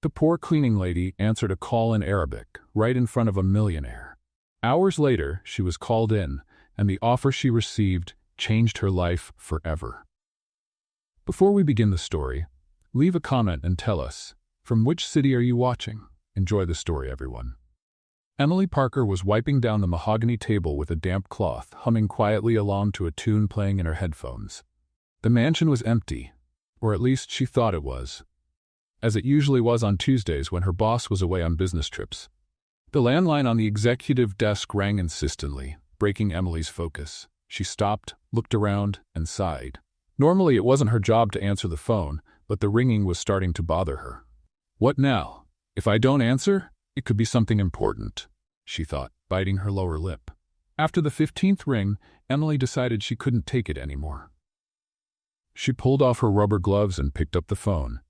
The poor cleaning lady answered a call in Arabic, right in front of a millionaire. Hours later, she was called in, and the offer she received changed her life forever. Before we begin the story, leave a comment and tell us, from which city are you watching? Enjoy the story, everyone. Emily Parker was wiping down the mahogany table with a damp cloth, humming quietly along to a tune playing in her headphones. The mansion was empty, or at least she thought it was, as it usually was on Tuesdays when her boss was away on business trips. The landline on the executive desk rang insistently, breaking Emily's focus. She stopped, looked around, and sighed. Normally it wasn't her job to answer the phone, but the ringing was starting to bother her. What now? If I don't answer, it could be something important, she thought, biting her lower lip. After the 15th ring, Emily decided she couldn't take it anymore. She pulled off her rubber gloves and picked up the phone.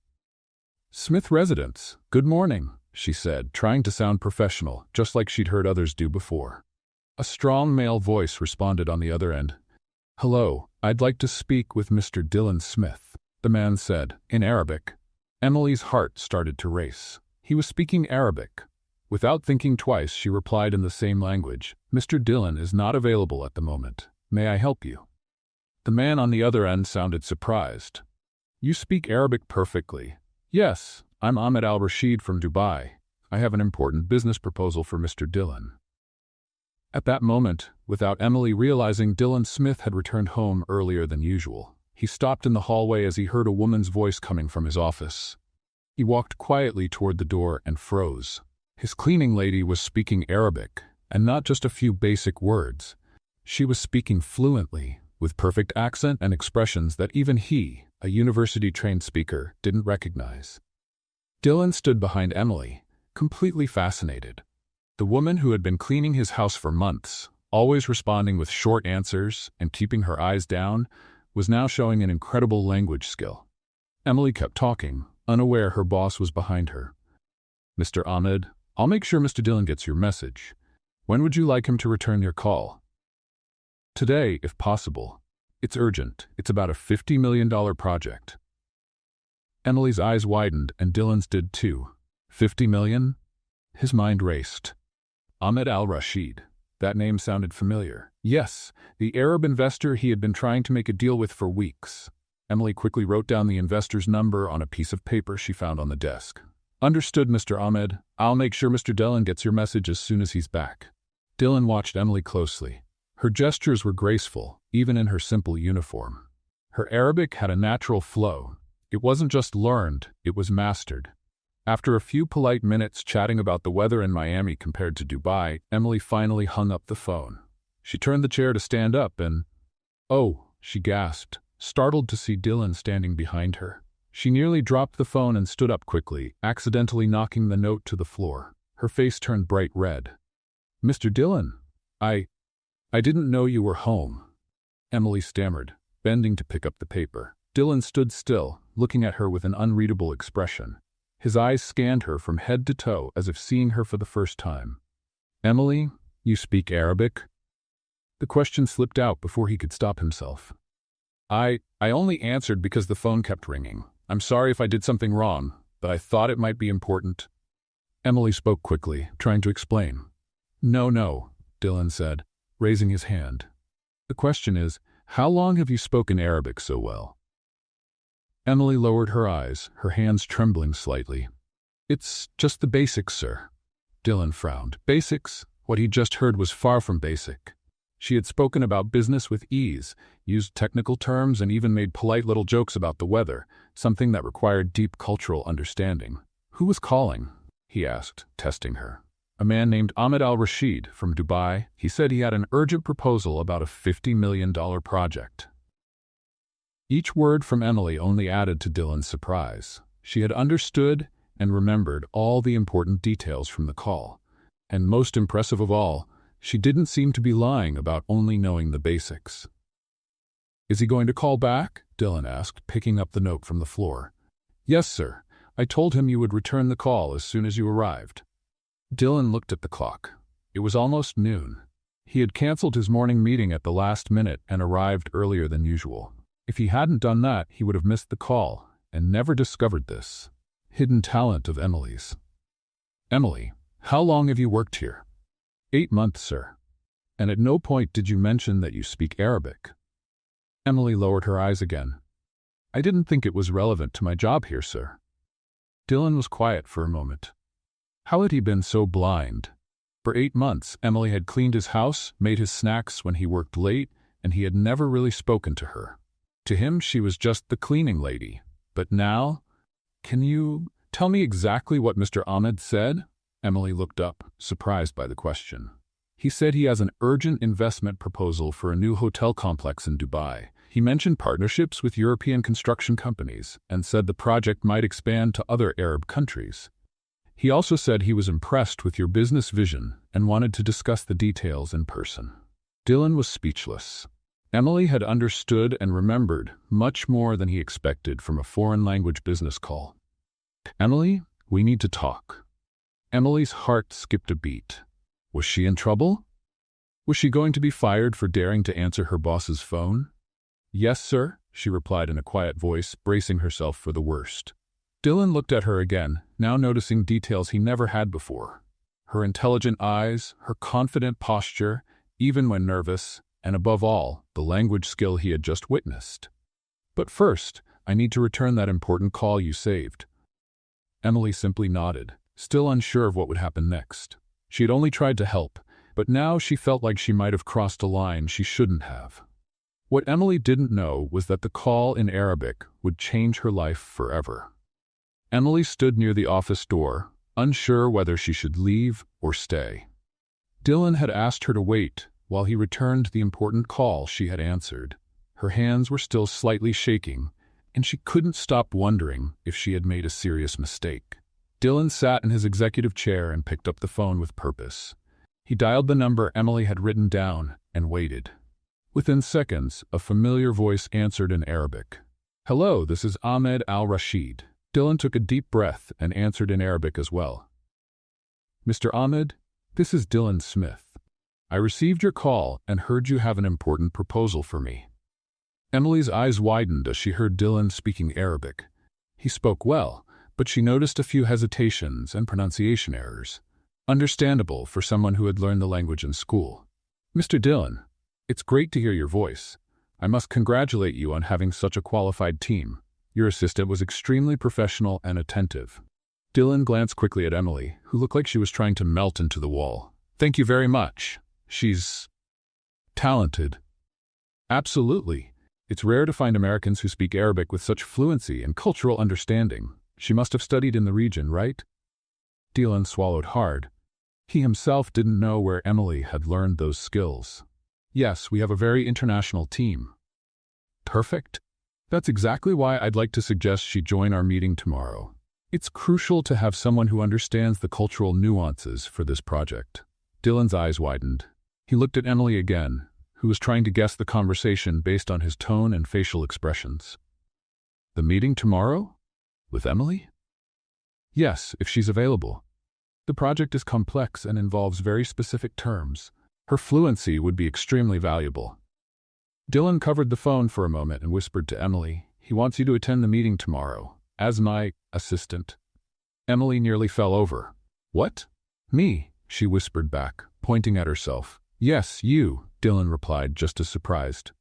Smith Residence, good morning, she said, trying to sound professional, just like she'd heard others do before. A strong male voice responded on the other end. Hello, I'd like to speak with Mr. Dylan Smith, the man said, in Arabic. Emily's heart started to race. He was speaking Arabic. Without thinking twice, she replied in the same language, Mr. Dylan is not available at the moment. May I help you? The man on the other end sounded surprised. You speak Arabic perfectly. Yes, I'm Ahmed Al-Rashid from Dubai. I have an important business proposal for Mr. Dylan. At that moment, without Emily realizing, Dylan Smith had returned home earlier than usual. He stopped in the hallway as he heard a woman's voice coming from his office. He walked quietly toward the door and froze. His cleaning lady was speaking Arabic, and not just a few basic words. She was speaking fluently, with perfect accent and expressions that even he, a university-trained speaker, didn't recognize. Dylan stood behind Emily, completely fascinated. The woman who had been cleaning his house for months, always responding with short answers and keeping her eyes down, was now showing an incredible language skill. Emily kept talking, unaware her boss was behind her. Mr. Ahmed, I'll make sure Mr. Dylan gets your message. When would you like him to return your call? Today, if possible. It's urgent. It's about a $50 million project. Emily's eyes widened, and Dylan's did too. 50 million? His mind raced. Ahmed Al-Rashid. That name sounded familiar. Yes, the Arab investor he had been trying to make a deal with for weeks. Emily quickly wrote down the investor's number on a piece of paper she found on the desk. Understood, Mr. Ahmed. I'll make sure Mr. Dylan gets your message as soon as he's back. Dylan watched Emily closely. Her gestures were graceful, even in her simple uniform. Her Arabic had a natural flow. It wasn't just learned, it was mastered. After a few polite minutes chatting about the weather in Miami compared to Dubai, Emily finally hung up the phone. She turned the chair to stand up and, "Oh," she gasped, startled to see Dylan standing behind her. She nearly dropped the phone and stood up quickly, accidentally knocking the note to the floor. Her face turned bright red. "Mr. Dylan, I didn't know you were home," Emily stammered, bending to pick up the paper. Dylan stood still, looking at her with an unreadable expression. His eyes scanned her from head to toe as if seeing her for the first time. "Emily, you speak Arabic?" The question slipped out before he could stop himself. I only answered because the phone kept ringing. I'm sorry if I did something wrong, but I thought it might be important." Emily spoke quickly, trying to explain. No, Dylan said, raising his hand. "The question is, how long have you spoken Arabic so well?" Emily lowered her eyes, her hands trembling slightly. "It's just the basics, sir." Dylan frowned. Basics? What he just heard was far from basic. She had spoken about business with ease, used technical terms, and even made polite little jokes about the weather, something that required deep cultural understanding. "Who was calling?" he asked, testing her. "A man named Ahmed Al-Rashid from Dubai. He said he had an urgent proposal about a $50 million project." Each word from Emily only added to Dylan's surprise. She had understood and remembered all the important details from the call. And most impressive of all, she didn't seem to be lying about only knowing the basics. "Is he going to call back?" Dylan asked, picking up the note from the floor. "Yes, sir. I told him you would return the call as soon as you arrived." Dylan looked at the clock. It was almost noon. He had canceled his morning meeting at the last minute and arrived earlier than usual. If he hadn't done that, he would have missed the call and never discovered this. hidden talent of Emily's. Emily, how long have you worked here? 8 months, sir. And at no point did you mention that you speak Arabic. Emily lowered her eyes again. I didn't think it was relevant to my job here, sir. Dylan was quiet for a moment. How had he been so blind? For 8 months, Emily had cleaned his house, made his snacks when he worked late, and he had never really spoken to her. To him, she was just the cleaning lady. But now, can you tell me exactly what Mr. Ahmed said? Emily looked up, surprised by the question. He said he has an urgent investment proposal for a new hotel complex in Dubai. He mentioned partnerships with European construction companies and said the project might expand to other Arab countries. He also said he was impressed with your business vision and wanted to discuss the details in person. Dylan was speechless. Emily had understood and remembered much more than he expected from a foreign language business call. Emily, we need to talk. Emily's heart skipped a beat. Was she in trouble? Was she going to be fired for daring to answer her boss's phone? Yes, sir, she replied in a quiet voice, bracing herself for the worst. Dylan looked at her again, now noticing details he never had before. Her intelligent eyes, her confident posture, even when nervous, and above all, the language skill he had just witnessed. But first, I need to return that important call you saved. Emily simply nodded, still unsure of what would happen next. She had only tried to help, but now she felt like she might have crossed a line she shouldn't have. What Emily didn't know was that the call in Arabic would change her life forever. Emily stood near the office door, unsure whether she should leave or stay. Dylan had asked her to wait while he returned the important call she had answered. Her hands were still slightly shaking, and she couldn't stop wondering if she had made a serious mistake. Dylan sat in his executive chair and picked up the phone with purpose. He dialed the number Emily had written down and waited. Within seconds, a familiar voice answered in Arabic. Hello, this is Ahmed Al-Rashid. Dylan took a deep breath and answered in Arabic as well. Mr. Ahmed, this is Dylan Smith. I received your call and heard you have an important proposal for me. Emily's eyes widened as she heard Dylan speaking Arabic. He spoke well, but she noticed a few hesitations and pronunciation errors. Understandable for someone who had learned the language in school. Mr. Dylan, it's great to hear your voice. I must congratulate you on having such a qualified team. Your assistant was extremely professional and attentive. Dylan glanced quickly at Emily, who looked like she was trying to melt into the wall. Thank you very much. She's talented. Absolutely. It's rare to find Americans who speak Arabic with such fluency and cultural understanding. She must have studied in the region, right? Dylan swallowed hard. He himself didn't know where Emily had learned those skills. Yes, we have a very international team. Perfect. That's exactly why I'd like to suggest she join our meeting tomorrow. It's crucial to have someone who understands the cultural nuances for this project. Dylan's eyes widened. He looked at Emily again, who was trying to guess the conversation based on his tone and facial expressions. The meeting tomorrow? With Emily? Yes, if she's available. The project is complex and involves very specific terms. Her fluency would be extremely valuable. Dylan covered the phone for a moment and whispered to Emily, he wants you to attend the meeting tomorrow, as my assistant. Emily nearly fell over. What? Me, she whispered back, pointing at herself. Yes, you, Dylan replied, just as surprised.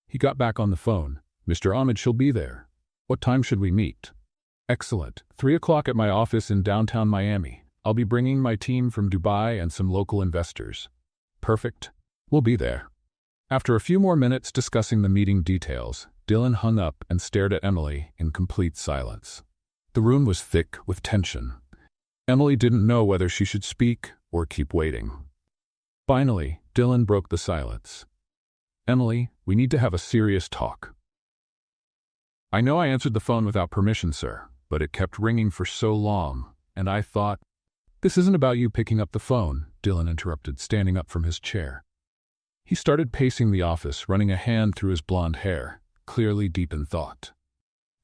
He got back on the phone. Mr. Ahmed, she'll be there. What time should we meet? Excellent. 3 o'clock at my office in downtown Miami. I'll be bringing my team from Dubai and some local investors. Perfect. We'll be there. After a few more minutes discussing the meeting details, Dylan hung up and stared at Emily in complete silence. The room was thick with tension. Emily didn't know whether she should speak or keep waiting. Finally, Dylan broke the silence. Emily, we need to have a serious talk. I know I answered the phone without permission, sir, but it kept ringing for so long, and I thought, this isn't about you picking up the phone, Dylan interrupted, standing up from his chair. He started pacing the office, running a hand through his blonde hair, clearly deep in thought.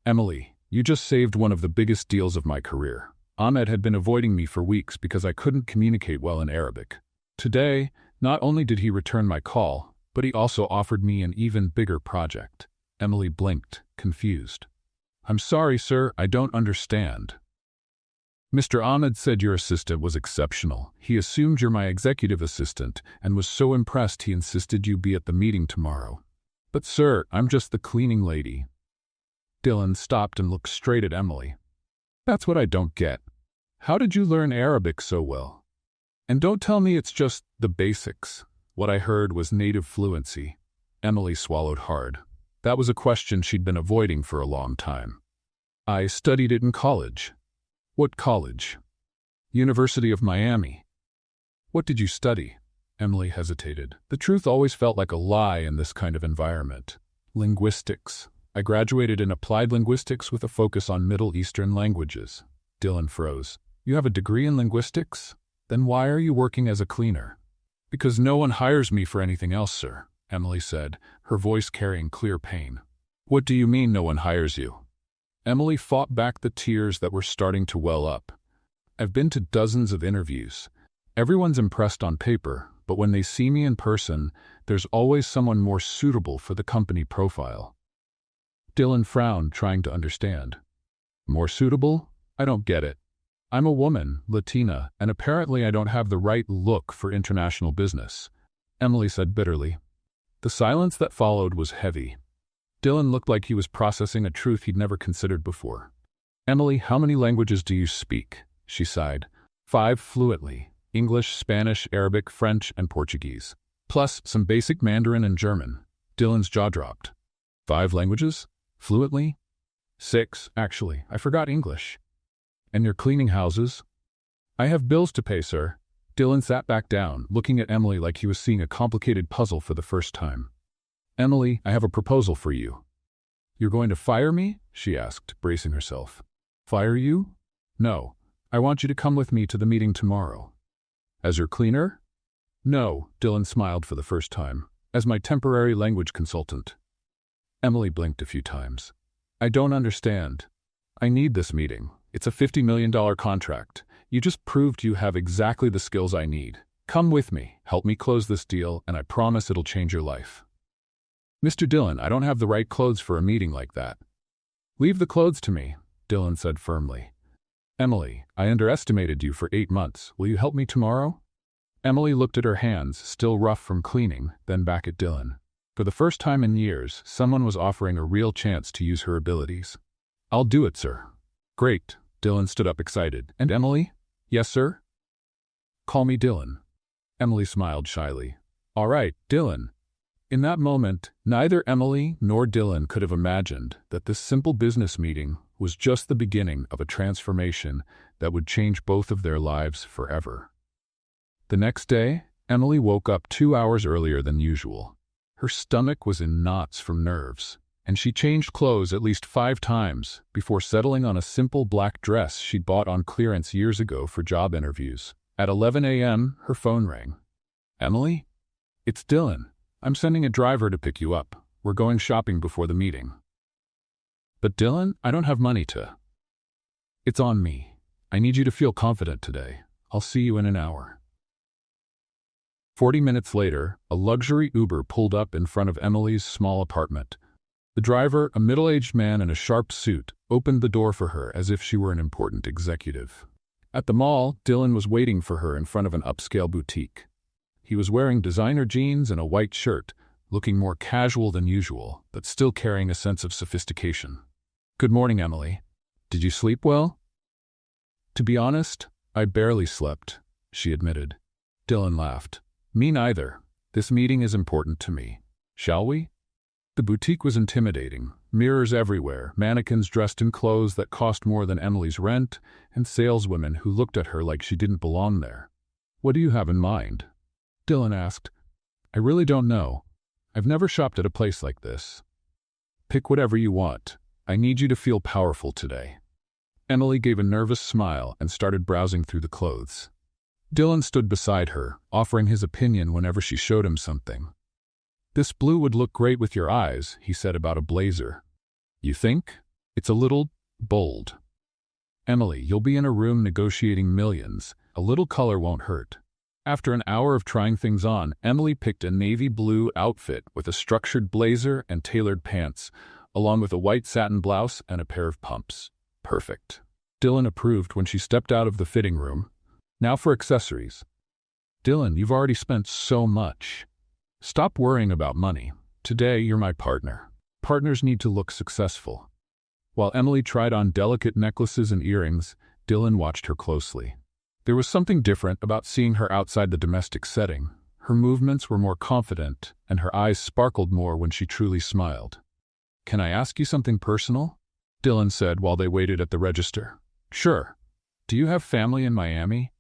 Emily, you just saved one of the biggest deals of my career. Ahmed had been avoiding me for weeks because I couldn't communicate well in Arabic. Today, not only did he return my call, but he also offered me an even bigger project. Emily blinked, confused. I'm sorry, sir, I don't understand. Mr. Ahmed said your assistant was exceptional. He assumed you're my executive assistant and was so impressed he insisted you be at the meeting tomorrow. But sir, I'm just the cleaning lady. Dylan stopped and looked straight at Emily. That's what I don't get. How did you learn Arabic so well? And don't tell me it's just the basics. What I heard was native fluency. Emily swallowed hard. That was a question she'd been avoiding for a long time. I studied it in college. What college? University of Miami. What did you study? Emily hesitated. The truth always felt like a lie in this kind of environment. Linguistics. I graduated in applied linguistics with a focus on Middle Eastern languages. Dylan froze. You have a degree in linguistics? Then why are you working as a cleaner? Because no one hires me for anything else, sir, Emily said, her voice carrying clear pain. What do you mean no one hires you? Emily fought back the tears that were starting to well up. I've been to dozens of interviews. Everyone's impressed on paper, but when they see me in person, there's always someone more suitable for the company profile. Dylan frowned, trying to understand. More suitable? I don't get it. I'm a woman, Latina, and apparently I don't have the right look for international business, Emily said bitterly. The silence that followed was heavy. Dylan looked like he was processing a truth he'd never considered before. Emily, how many languages do you speak? She sighed. 5 fluently. English, Spanish, Arabic, French, and Portuguese. Plus some basic Mandarin and German. Dylan's jaw dropped. 5 languages? Fluently? 6, actually. I forgot English. And you're cleaning houses? I have bills to pay, sir. Dylan sat back down, looking at Emily like he was seeing a complicated puzzle for the first time. Emily, I have a proposal for you. You're going to fire me? She asked, bracing herself. Fire you? No. I want you to come with me to the meeting tomorrow. As your cleaner? No, Dylan smiled for the first time. As my temporary language consultant. Emily blinked a few times. I don't understand. I need this meeting. It's a $50 million contract. You just proved you have exactly the skills I need. Come with me, help me close this deal, and I promise it'll change your life. Mr. Dylan, I don't have the right clothes for a meeting like that. Leave the clothes to me, Dylan said firmly. Emily, I underestimated you for 8 months. Will you help me tomorrow? Emily looked at her hands, still rough from cleaning, then back at Dylan. For the first time in years, someone was offering a real chance to use her abilities. I'll do it, sir. Great, Dylan stood up excited. And Emily? Yes, sir? Call me Dylan. Emily smiled shyly. All right, Dylan. In that moment, neither Emily nor Dylan could have imagined that this simple business meeting was just the beginning of a transformation that would change both of their lives forever. The next day, Emily woke up 2 hours earlier than usual. Her stomach was in knots from nerves, and she changed clothes at least 5 times before settling on a simple black dress she'd bought on clearance years ago for job interviews. At 11 a.m., her phone rang. Emily? It's Dylan. I'm sending a driver to pick you up. We're going shopping before the meeting. But Dylan, I don't have money to. It's on me. I need you to feel confident today. I'll see you in an hour. 40 minutes later, a luxury Uber pulled up in front of Emily's small apartment. The driver, a middle-aged man in a sharp suit, opened the door for her as if she were an important executive. At the mall, Dylan was waiting for her in front of an upscale boutique. He was wearing designer jeans and a white shirt, looking more casual than usual, but still carrying a sense of sophistication. Good morning, Emily. Did you sleep well? To be honest, I barely slept, she admitted. Dylan laughed. Me neither. This meeting is important to me. Shall we? The boutique was intimidating. Mirrors everywhere, mannequins dressed in clothes that cost more than Emily's rent, and saleswomen who looked at her like she didn't belong there. What do you have in mind? Dylan asked. I really don't know. I've never shopped at a place like this. Pick whatever you want. I need you to feel powerful today. Emily gave a nervous smile and started browsing through the clothes. Dylan stood beside her, offering his opinion whenever she showed him something. This blue would look great with your eyes, he said about a blazer. You think? It's a little bold. Emily, you'll be in a room negotiating millions. A little color won't hurt. After an hour of trying things on, Emily picked a navy blue outfit with a structured blazer and tailored pants, along with a white satin blouse and a pair of pumps. Perfect. Dylan approved when she stepped out of the fitting room. Now for accessories. Dylan, you've already spent so much. Stop worrying about money. Today, you're my partner. Partners need to look successful. While Emily tried on delicate necklaces and earrings, Dylan watched her closely. There was something different about seeing her outside the domestic setting. Her movements were more confident, and her eyes sparkled more when she truly smiled. "Can I ask you something personal?" Dylan said while they waited at the register. "Sure. Do you have family in Miami?"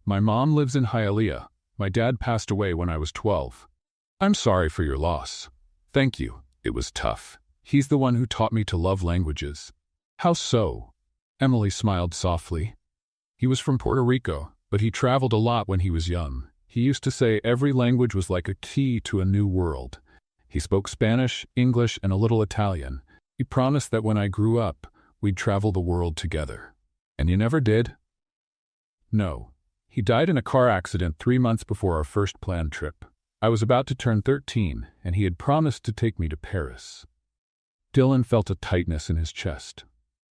"My mom lives in Hialeah. My dad passed away when I was 12. "I'm sorry for your loss." "Thank you. It was tough. He's the one who taught me to love languages." "How so?" Emily smiled softly. "He was from Puerto Rico, but he traveled a lot when he was young. He used to say every language was like a key to a new world. He spoke Spanish, English, and a little Italian. He promised that when I grew up, we'd travel the world together." "And you never did?" "No. He died in a car accident 3 months before our first planned trip. I was about to turn 13, and he had promised to take me to Paris." Dylan felt a tightness in his chest.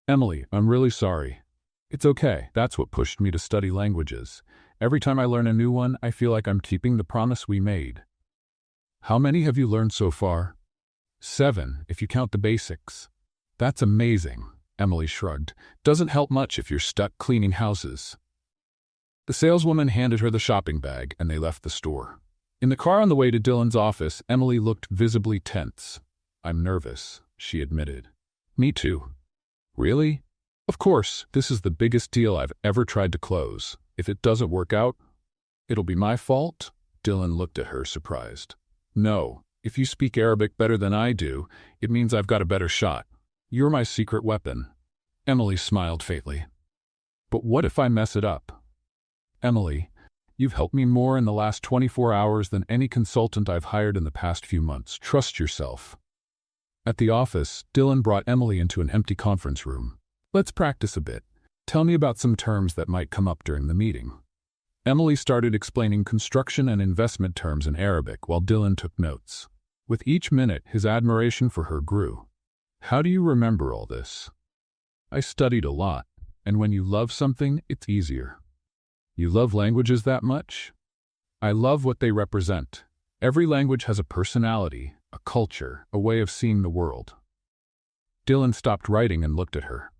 "Emily, I'm really sorry." "It's okay. That's what pushed me to study languages. Every time I learn a new one, I feel like I'm keeping the promise we made." "How many have you learned so far?" 7, if you count the basics." "That's amazing," Emily shrugged. "Doesn't help much if you're stuck cleaning houses." The saleswoman handed her the shopping bag, and they left the store. In the car on the way to Dylan's office, Emily looked visibly tense. "I'm nervous," she admitted. "Me too." "Really?" "Of course, this is the biggest deal I've ever tried to close. If it doesn't work out, it'll be my fault?" Dylan looked at her, surprised. "No. If you speak Arabic better than I do, it means I've got a better shot. You're my secret weapon." Emily smiled faintly. "But what if I mess it up?" "Emily, you've helped me more in the last 24 hours than any consultant I've hired in the past few months. Trust yourself." At the office, Dylan brought Emily into an empty conference room. "Let's practice a bit. Tell me about some terms that might come up during the meeting." Emily started explaining construction and investment terms in Arabic while Dylan took notes. With each minute, his admiration for her grew. "How do you remember all this?" "I studied a lot, and when you love something, it's easier." "You love languages that much?" "I love what they represent. Every language has a personality, a culture, a way of seeing the world." Dylan stopped writing and looked at her.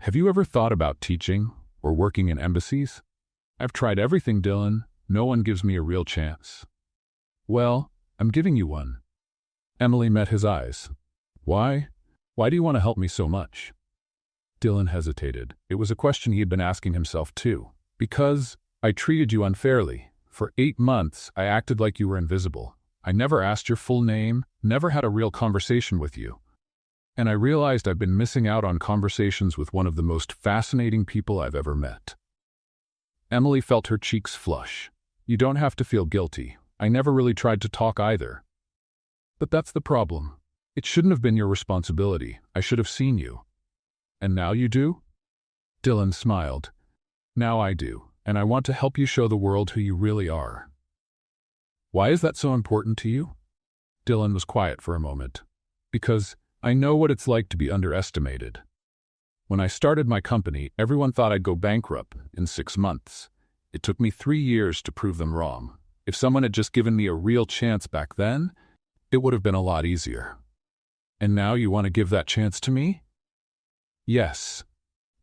"Have you ever thought about teaching or working in embassies?" "I've tried everything, Dylan. No one gives me a real chance." "Well, I'm giving you one." Emily met his eyes. "Why? Why do you want to help me so much?" Dylan hesitated. It was a question he had been asking himself too. "Because I treated you unfairly. For 8 months, I acted like you were invisible. I never asked your full name, never had a real conversation with you. And I realized I've been missing out on conversations with one of the most fascinating people I've ever met." Emily felt her cheeks flush. "You don't have to feel guilty. I never really tried to talk either." "But that's the problem. It shouldn't have been your responsibility. I should have seen you." "And now you do?" Dylan smiled. "Now I do, and I want to help you show the world who you really are." "Why is that so important to you?" Dylan was quiet for a moment. "Because I know what it's like to be underestimated. When I started my company, everyone thought I'd go bankrupt in 6 months. It took me 3 years to prove them wrong. If someone had just given me a real chance back then, it would have been a lot easier." "And now you want to give that chance to me?" "Yes,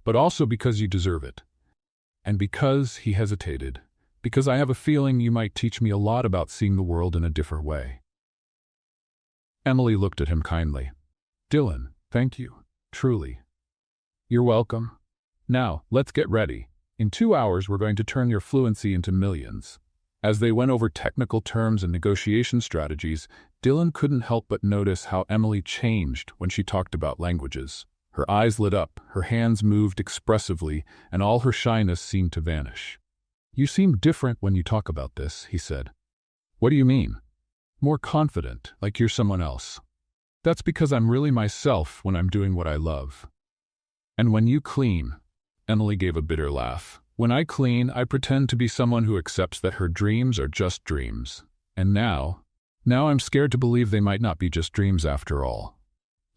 but also because you deserve it. And because," he hesitated, "because I have a feeling you might teach me a lot about seeing the world in a different way." Emily looked at him kindly. "Dylan, thank you. Truly." "You're welcome. Now, let's get ready. In 2 hours, we're going to turn your fluency into millions." As they went over technical terms and negotiation strategies, Dylan couldn't help but notice how Emily changed when she talked about languages. Her eyes lit up, her hands moved expressively, and all her shyness seemed to vanish. "You seem different when you talk about this," he said. "What do you mean?" "More confident, like you're someone else." "That's because I'm really myself when I'm doing what I love." "And when you clean," Emily gave a bitter laugh, "when I clean, I pretend to be someone who accepts that her dreams are just dreams. And now I'm scared to believe they might not be just dreams after all."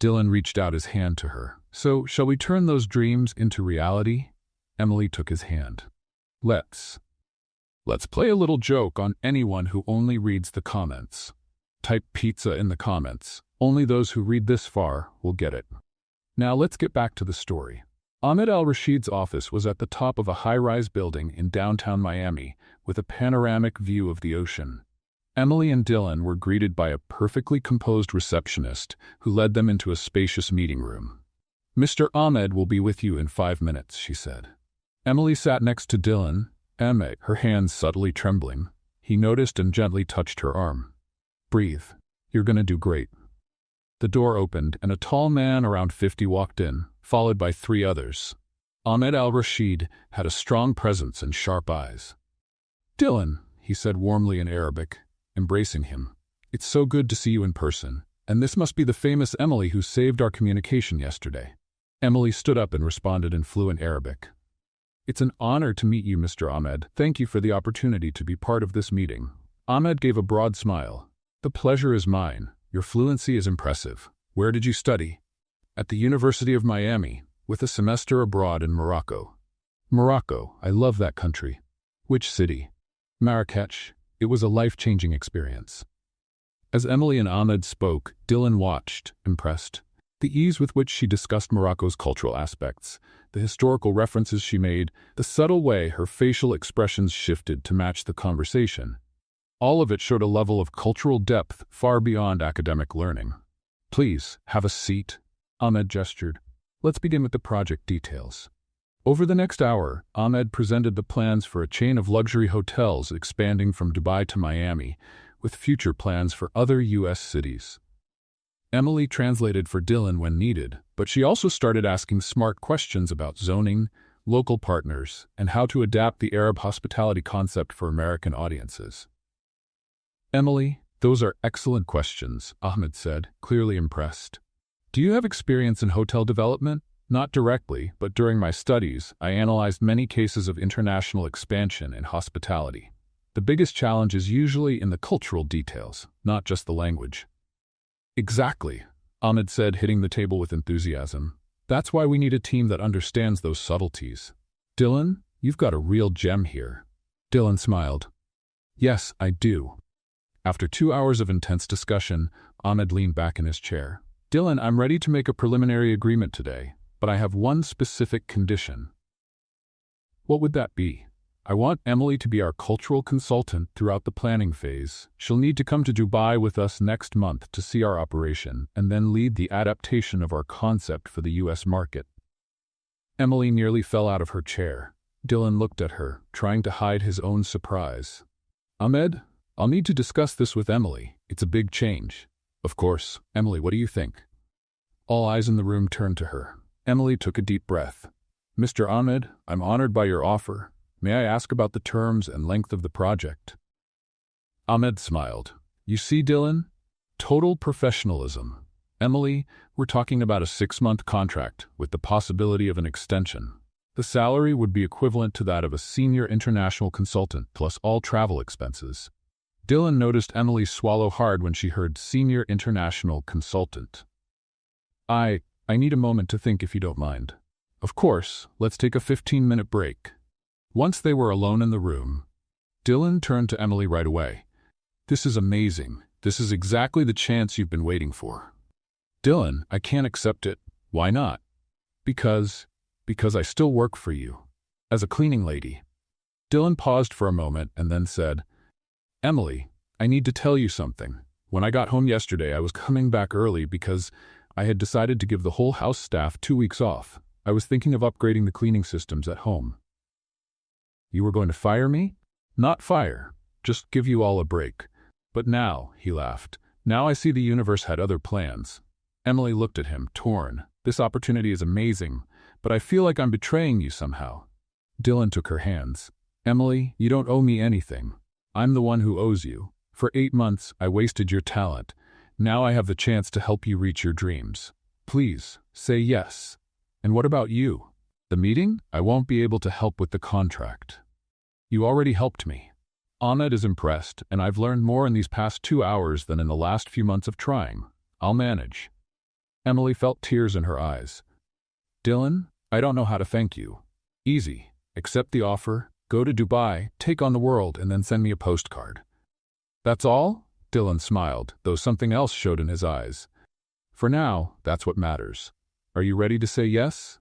Dylan reached out his hand to her. "So, shall we turn those dreams into reality?" Emily took his hand. Let's play a little joke on anyone who only reads the comments. Type pizza in the comments. Only those who read this far will get it. Now let's get back to the story. Ahmed al-Rashid's office was at the top of a high-rise building in downtown Miami with a panoramic view of the ocean. Emily and Dylan were greeted by a perfectly composed receptionist who led them into a spacious meeting room. "Mr. Ahmed will be with you in 5 minutes," she said. Emily sat next to Dylan, her hands subtly trembling. He noticed and gently touched her arm. "Breathe. You're gonna do great." The door opened and a tall man around 50 walked in, followed by 3 others. Ahmed al-Rashid had a strong presence and sharp eyes. "Dylan," he said warmly in Arabic, embracing him. "It's so good to see you in person, and this must be the famous Emily who saved our communication yesterday." Emily stood up and responded in fluent Arabic. "It's an honor to meet you, Mr. Ahmed. Thank you for the opportunity to be part of this meeting." Ahmed gave a broad smile. "The pleasure is mine. Your fluency is impressive. Where did you study?" "At the University of Miami, with a semester abroad in Morocco." "Morocco, I love that country." "Which city?" "Marrakech. It was a life-changing experience." As Emily and Ahmed spoke, Dylan watched, impressed. The ease with which she discussed Morocco's cultural aspects, the historical references she made, the subtle way her facial expressions shifted to match the conversation. All of it showed a level of cultural depth far beyond academic learning. "Please, have a seat," Ahmed gestured. "Let's begin with the project details." Over the next hour, Ahmed presented the plans for a chain of luxury hotels expanding from Dubai to Miami, with future plans for other U.S. cities. Emily translated for Dylan when needed, but she also started asking smart questions about zoning, local partners, and how to adapt the Arab hospitality concept for American audiences. "Emily, those are excellent questions," Ahmed said, clearly impressed. "Do you have experience in hotel development?" "Not directly, but during my studies, I analyzed many cases of international expansion in hospitality. The biggest challenge is usually in the cultural details, not just the language." "Exactly," Ahmed said, hitting the table with enthusiasm. "That's why we need a team that understands those subtleties." "Dylan, you've got a real gem here." Dylan smiled. "Yes, I do." After 2 hours of intense discussion, Ahmed leaned back in his chair. "Dylan, I'm ready to make a preliminary agreement today, but I have one specific condition." "What would that be?" "I want Emily to be our cultural consultant throughout the planning phase. She'll need to come to Dubai with us next month to see our operation and then lead the adaptation of our concept for the U.S. market." Emily nearly fell out of her chair. Dylan looked at her, trying to hide his own surprise. "Ahmed, I'll need to discuss this with Emily. It's a big change." "Of course. Emily, what do you think?" All eyes in the room turned to her. Emily took a deep breath. "Mr. Ahmed, I'm honored by your offer. May I ask about the terms and length of the project?" Ahmed smiled. "You see, Dylan? Total professionalism. Emily, we're talking about a 6-month contract with the possibility of an extension. The salary would be equivalent to that of a senior international consultant plus all travel expenses." Dylan noticed Emily swallow hard when she heard senior international consultant. I need a moment to think if you don't mind." "Of course, let's take a 15-minute break." Once they were alone in the room, Dylan turned to Emily right away. "This is amazing. This is exactly the chance you've been waiting for." "Dylan, I can't accept it." "Why not?" Because I still work for you. As a cleaning lady." Dylan paused for a moment and then said, "Emily, I need to tell you something. When I got home yesterday, I was coming back early because I had decided to give the whole house staff 2 weeks off. I was thinking of upgrading the cleaning systems at home." "You were going to fire me?" "Not fire, just give you all a break. But now," he laughed, "now I see the universe had other plans." Emily looked at him, torn. "This opportunity is amazing, but I feel like I'm betraying you somehow." Dylan took her hands. "Emily, you don't owe me anything. I'm the one who owes you. For 8 months, I wasted your talent. Now I have the chance to help you reach your dreams. Please, say yes." "And what about you?" "The meeting? I won't be able to help with the contract." "You already helped me." Ahmed is impressed, and I've learned more in these past 2 hours than in the last few months of trying. I'll manage." Emily felt tears in her eyes. "Dylan, I don't know how to thank you." "Easy. Accept the offer, go to Dubai, take on the world, and then send me a postcard. That's all? Dylan smiled, though something else showed in his eyes. For now, that's what matters. Are you ready to say yes?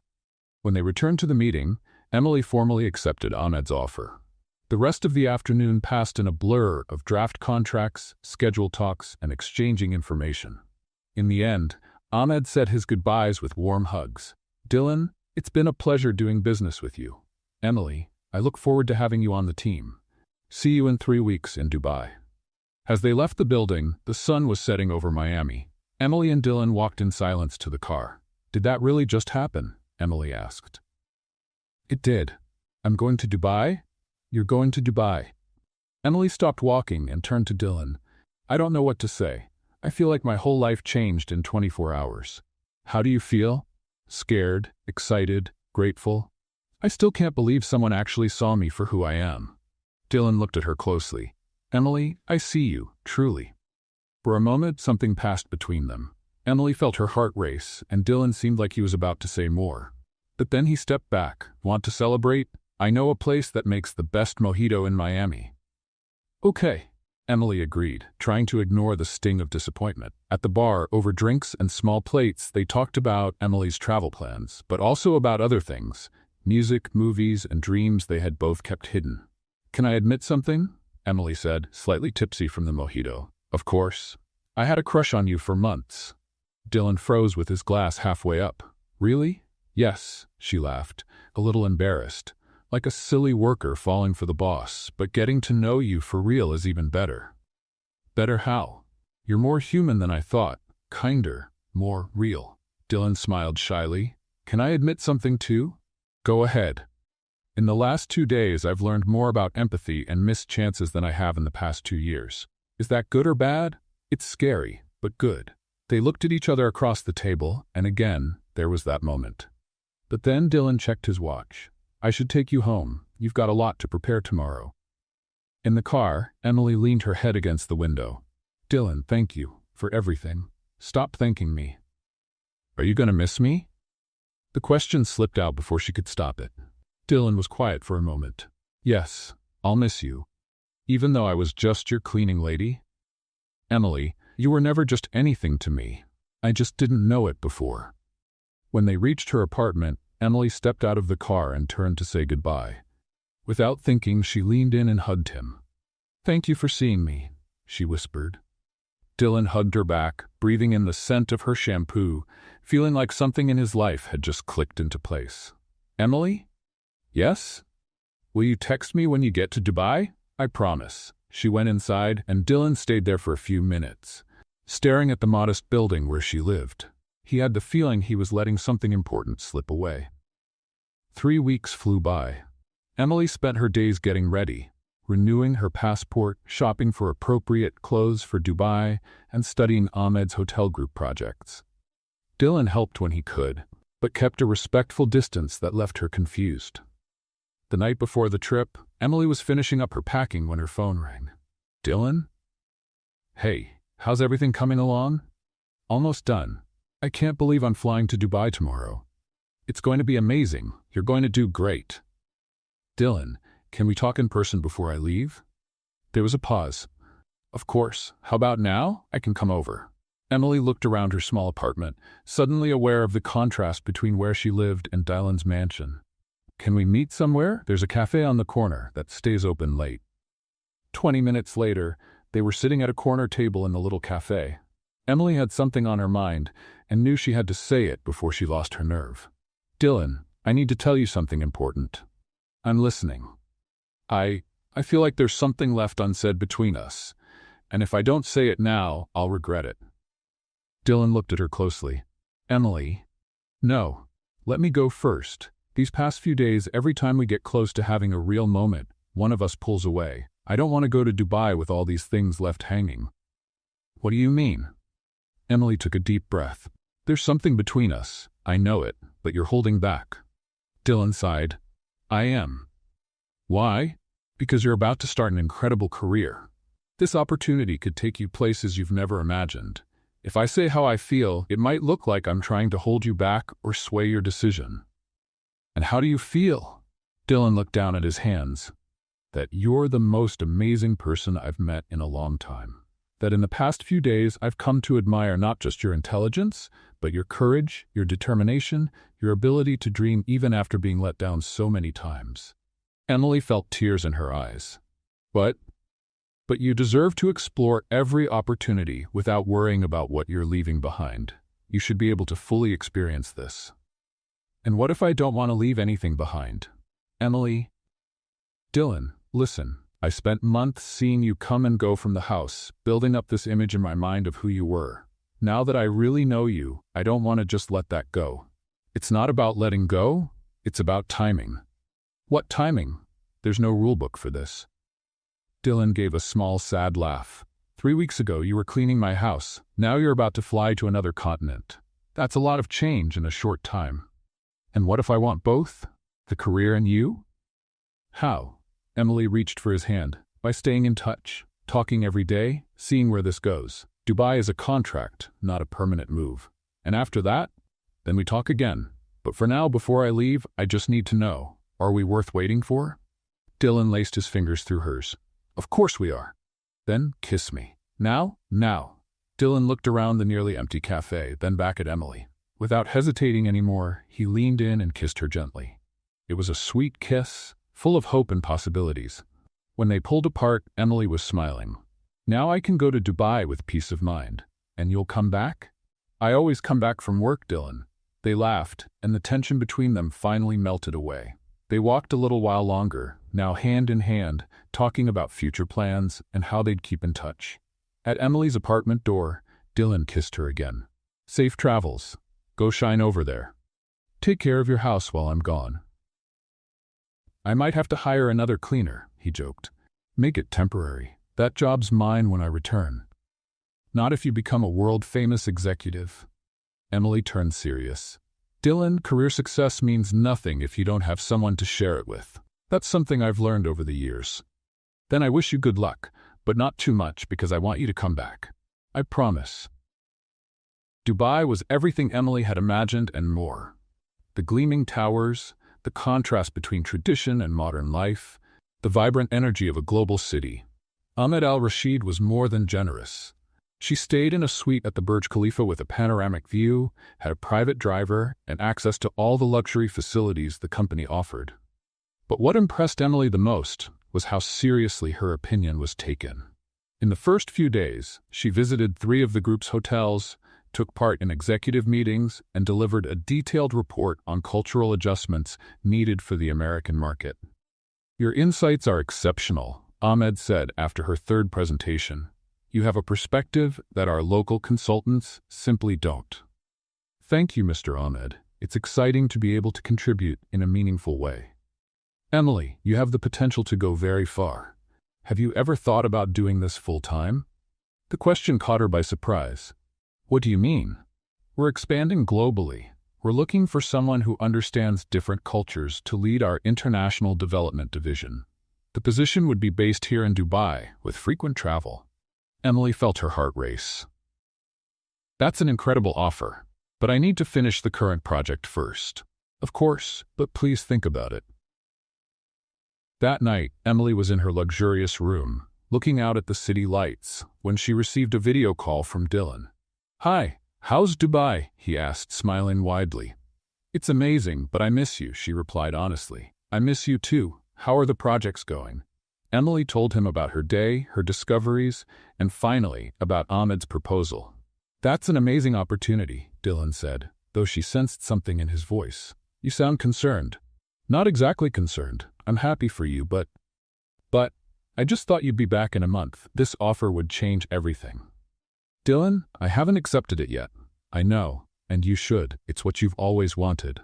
When they returned to the meeting, Emily formally accepted Ahmed's offer. The rest of the afternoon passed in a blur of draft contracts, schedule talks, and exchanging information. In the end, Ahmed said his goodbyes with warm hugs. Dylan, it's been a pleasure doing business with you. Emily, I look forward to having you on the team. See you in 3 weeks in Dubai. As they left the building, the sun was setting over Miami. Emily and Dylan walked in silence to the car. Did that really just happen? Emily asked. It did. I'm going to Dubai? You're going to Dubai. Emily stopped walking and turned to Dylan. I don't know what to say. I feel like my whole life changed in 24 hours. How do you feel? Scared, excited, grateful? I still can't believe someone actually saw me for who I am. Dylan looked at her closely. Emily, I see you, truly. For a moment, something passed between them. Emily felt her heart race, and Dylan seemed like he was about to say more. But then he stepped back. Want to celebrate? I know a place that makes the best mojito in Miami. Okay, Emily agreed, trying to ignore the sting of disappointment. At the bar, over drinks and small plates, they talked about Emily's travel plans, but also about other things, music, movies, and dreams they had both kept hidden. Can I admit something? Emily said, slightly tipsy from the mojito. Of course. I had a crush on you for months. Dylan froze with his glass halfway up. Really? Yes, she laughed, a little embarrassed. Like a silly worker falling for the boss, but getting to know you for real is even better. Better how? You're more human than I thought. Kinder, more real. Dylan smiled shyly. Can I admit something too? Go ahead. In the last 2 days, I've learned more about empathy and missed chances than I have in the past 2 years. Is that good or bad? It's scary, but good. They looked at each other across the table, and again, there was that moment. But then Dylan checked his watch. I should take you home. You've got a lot to prepare tomorrow. In the car, Emily leaned her head against the window. Dylan, thank you for everything. Stop thanking me. Are you going to miss me? The question slipped out before she could stop it. Dylan was quiet for a moment. Yes, I'll miss you. Even though I was just your cleaning lady? Emily, you were never just anything to me. I just didn't know it before. When they reached her apartment, Emily stepped out of the car and turned to say goodbye. Without thinking, she leaned in and hugged him. Thank you for seeing me, she whispered. Dylan hugged her back, breathing in the scent of her shampoo, feeling like something in his life had just clicked into place. Emily? Yes? Will you text me when you get to Dubai? I promise. She went inside, and Dylan stayed there for a few minutes, staring at the modest building where she lived. He had the feeling he was letting something important slip away. 3 weeks flew by. Emily spent her days getting ready, renewing her passport, shopping for appropriate clothes for Dubai, and studying Ahmed's hotel group projects. Dylan helped when he could, but kept a respectful distance that left her confused. The night before the trip, Emily was finishing up her packing when her phone rang. Dylan? Hey, how's everything coming along? Almost done. I can't believe I'm flying to Dubai tomorrow. It's going to be amazing. You're going to do great. Dylan, can we talk in person before I leave? There was a pause. Of course. How about now? I can come over. Emily looked around her small apartment, suddenly aware of the contrast between where she lived and Dylan's mansion. Can we meet somewhere? There's a cafe on the corner that stays open late. 20 minutes later, they were sitting at a corner table in the little cafe. Emily had something on her mind and knew she had to say it before she lost her nerve. Dylan, I need to tell you something important. I'm listening. I feel like there's something left unsaid between us, and if I don't say it now, I'll regret it. Dylan looked at her closely. Emily. No. Let me go first. These past few days, every time we get close to having a real moment, one of us pulls away. I don't want to go to Dubai with all these things left hanging. What do you mean? Emily took a deep breath. There's something between us. I know it, but you're holding back. Dylan sighed. I am. Why? Because you're about to start an incredible career. This opportunity could take you places you've never imagined. If I say how I feel, it might look like I'm trying to hold you back or sway your decision. And how do you feel? Dylan looked down at his hands. That you're the most amazing person I've met in a long time. That in the past few days I've come to admire not just your intelligence, but your courage, your determination, your ability to dream even after being let down so many times. Emily felt tears in her eyes. But you deserve to explore every opportunity without worrying about what you're leaving behind. You should be able to fully experience this. And what if I don't want to leave anything behind? Emily. Dylan, listen. I spent months seeing you come and go from the house, building up this image in my mind of who you were. Now that I really know you, I don't want to just let that go. It's not about letting go, it's about timing. What timing? There's no rulebook for this. Dylan gave a small, sad laugh. 3 weeks ago you were cleaning my house. Now you're about to fly to another continent. That's a lot of change in a short time. And what if I want both? The career and you? How? Emily reached for his hand. By staying in touch, talking every day, seeing where this goes. Dubai is a contract, not a permanent move. And after that, then we talk again. But for now, before I leave, I just need to know, are we worth waiting for? Dylan laced his fingers through hers. Of course we are. Then kiss me. Now? Now. Dylan looked around the nearly empty cafe, then back at Emily. Without hesitating anymore, he leaned in and kissed her gently. It was a sweet kiss, full of hope and possibilities. When they pulled apart, Emily was smiling. Now I can go to Dubai with peace of mind. And you'll come back? I always come back from work, Dylan. They laughed, and the tension between them finally melted away. They walked a little while longer, now hand in hand, talking about future plans and how they'd keep in touch. At Emily's apartment door, Dylan kissed her again. Safe travels. Go shine over there. Take care of your house while I'm gone. I might have to hire another cleaner, he joked. Make it temporary. That job's mine when I return. Not if you become a world-famous executive. Emily turned serious. Dylan, career success means nothing if you don't have someone to share it with. That's something I've learned over the years. Then I wish you good luck, but not too much because I want you to come back. I promise. Dubai was everything Emily had imagined and more. The gleaming towers, the contrast between tradition and modern life, the vibrant energy of a global city. Ahmed al-Rashid was more than generous. She stayed in a suite at the Burj Khalifa with a panoramic view, had a private driver, and access to all the luxury facilities the company offered. But what impressed Emily the most was how seriously her opinion was taken. In the first few days, she visited 3 of the group's hotels, took part in executive meetings, and delivered a detailed report on cultural adjustments needed for the American market. Your insights are exceptional, Ahmed said after her 3rd presentation. You have a perspective that our local consultants simply don't. Thank you, Mr. Ahmed. It's exciting to be able to contribute in a meaningful way. Emily, you have the potential to go very far. Have you ever thought about doing this full-time? The question caught her by surprise. What do you mean? We're expanding globally. We're looking for someone who understands different cultures to lead our international development division. The position would be based here in Dubai, with frequent travel. Emily felt her heart race. That's an incredible offer, but I need to finish the current project first. Of course, but please think about it. That night, Emily was in her luxurious room, looking out at the city lights, when she received a video call from Dylan. Hi, how's Dubai? He asked, smiling widely. It's amazing, but I miss you, she replied honestly. I miss you too. How are the projects going? Emily told him about her day, her discoveries, and finally, about Ahmed's proposal. That's an amazing opportunity, Dylan said, though she sensed something in his voice. You sound concerned. Not exactly concerned. I'm happy for you, but I just thought you'd be back in a month. This offer would change everything. Dylan, I haven't accepted it yet. I know, and you should. It's what you've always wanted.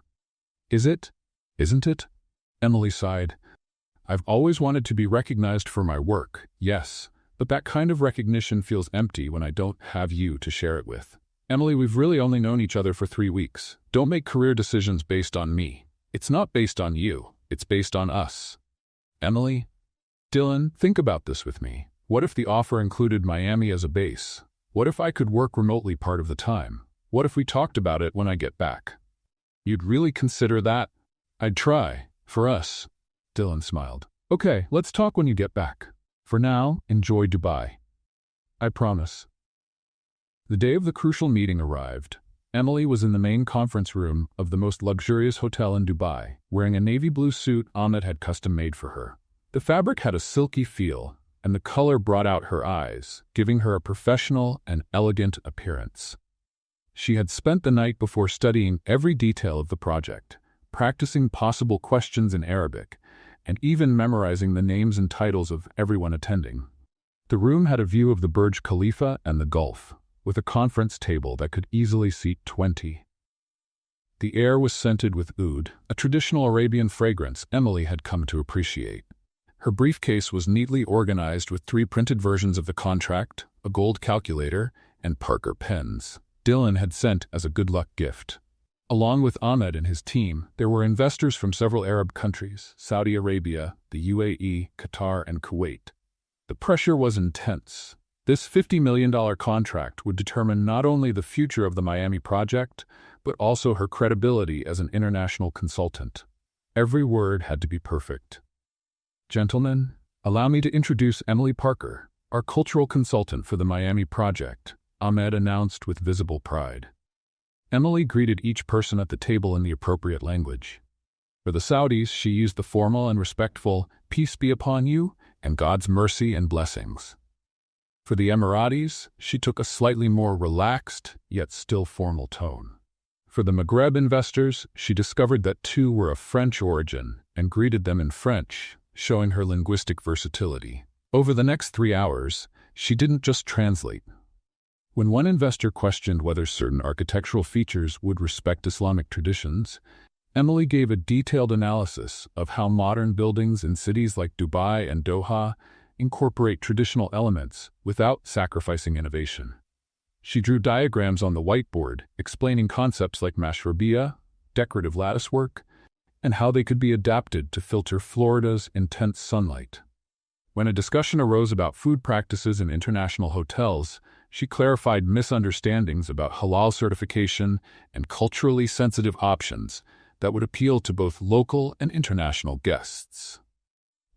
Is it? Isn't it? Emily sighed. I've always wanted to be recognized for my work, yes, but that kind of recognition feels empty when I don't have you to share it with. Emily, we've really only known each other for 3 weeks. Don't make career decisions based on me. It's not based on you. It's based on us. Emily? Dylan, think about this with me. What if the offer included Miami as a base? What if I could work remotely part of the time? What if we talked about it when I get back? You'd really consider that? I'd try. For us. Dylan smiled. Okay, let's talk when you get back. For now, enjoy Dubai. I promise. The day of the crucial meeting arrived. Emily was in the main conference room of the most luxurious hotel in Dubai, wearing a navy blue suit Ahmed had custom made for her. The fabric had a silky feel, and the color brought out her eyes, giving her a professional and elegant appearance. She had spent the night before studying every detail of the project, practicing possible questions in Arabic, and even memorizing the names and titles of everyone attending. The room had a view of the Burj Khalifa and the Gulf, with a conference table that could easily seat 20. The air was scented with oud, a traditional Arabian fragrance Emily had come to appreciate. Her briefcase was neatly organized with 3 printed versions of the contract, a gold calculator, and Parker pens Dylan had sent as a good luck gift. Along with Ahmed and his team, there were investors from several Arab countries, Saudi Arabia, the UAE, Qatar, and Kuwait. The pressure was intense. This $50 million contract would determine not only the future of the Miami project, but also her credibility as an international consultant. Every word had to be perfect. Gentlemen, allow me to introduce Emily Parker, our cultural consultant for the Miami project, Ahmed announced with visible pride. Emily greeted each person at the table in the appropriate language. For the Saudis, she used the formal and respectful, "Peace be upon you," and God's mercy and blessings. For the Emiratis, she took a slightly more relaxed, yet still formal tone. For the Maghreb investors, she discovered that 2 were of French origin and greeted them in French, showing her linguistic versatility. Over the next 3 hours, she didn't just translate. When one investor questioned whether certain architectural features would respect Islamic traditions, Emily gave a detailed analysis of how modern buildings in cities like Dubai and Doha incorporate traditional elements without sacrificing innovation. She drew diagrams on the whiteboard explaining concepts like mashrabiyah, decorative latticework, and how they could be adapted to filter Florida's intense sunlight. When a discussion arose about food practices in international hotels, she clarified misunderstandings about halal certification and culturally sensitive options that would appeal to both local and international guests.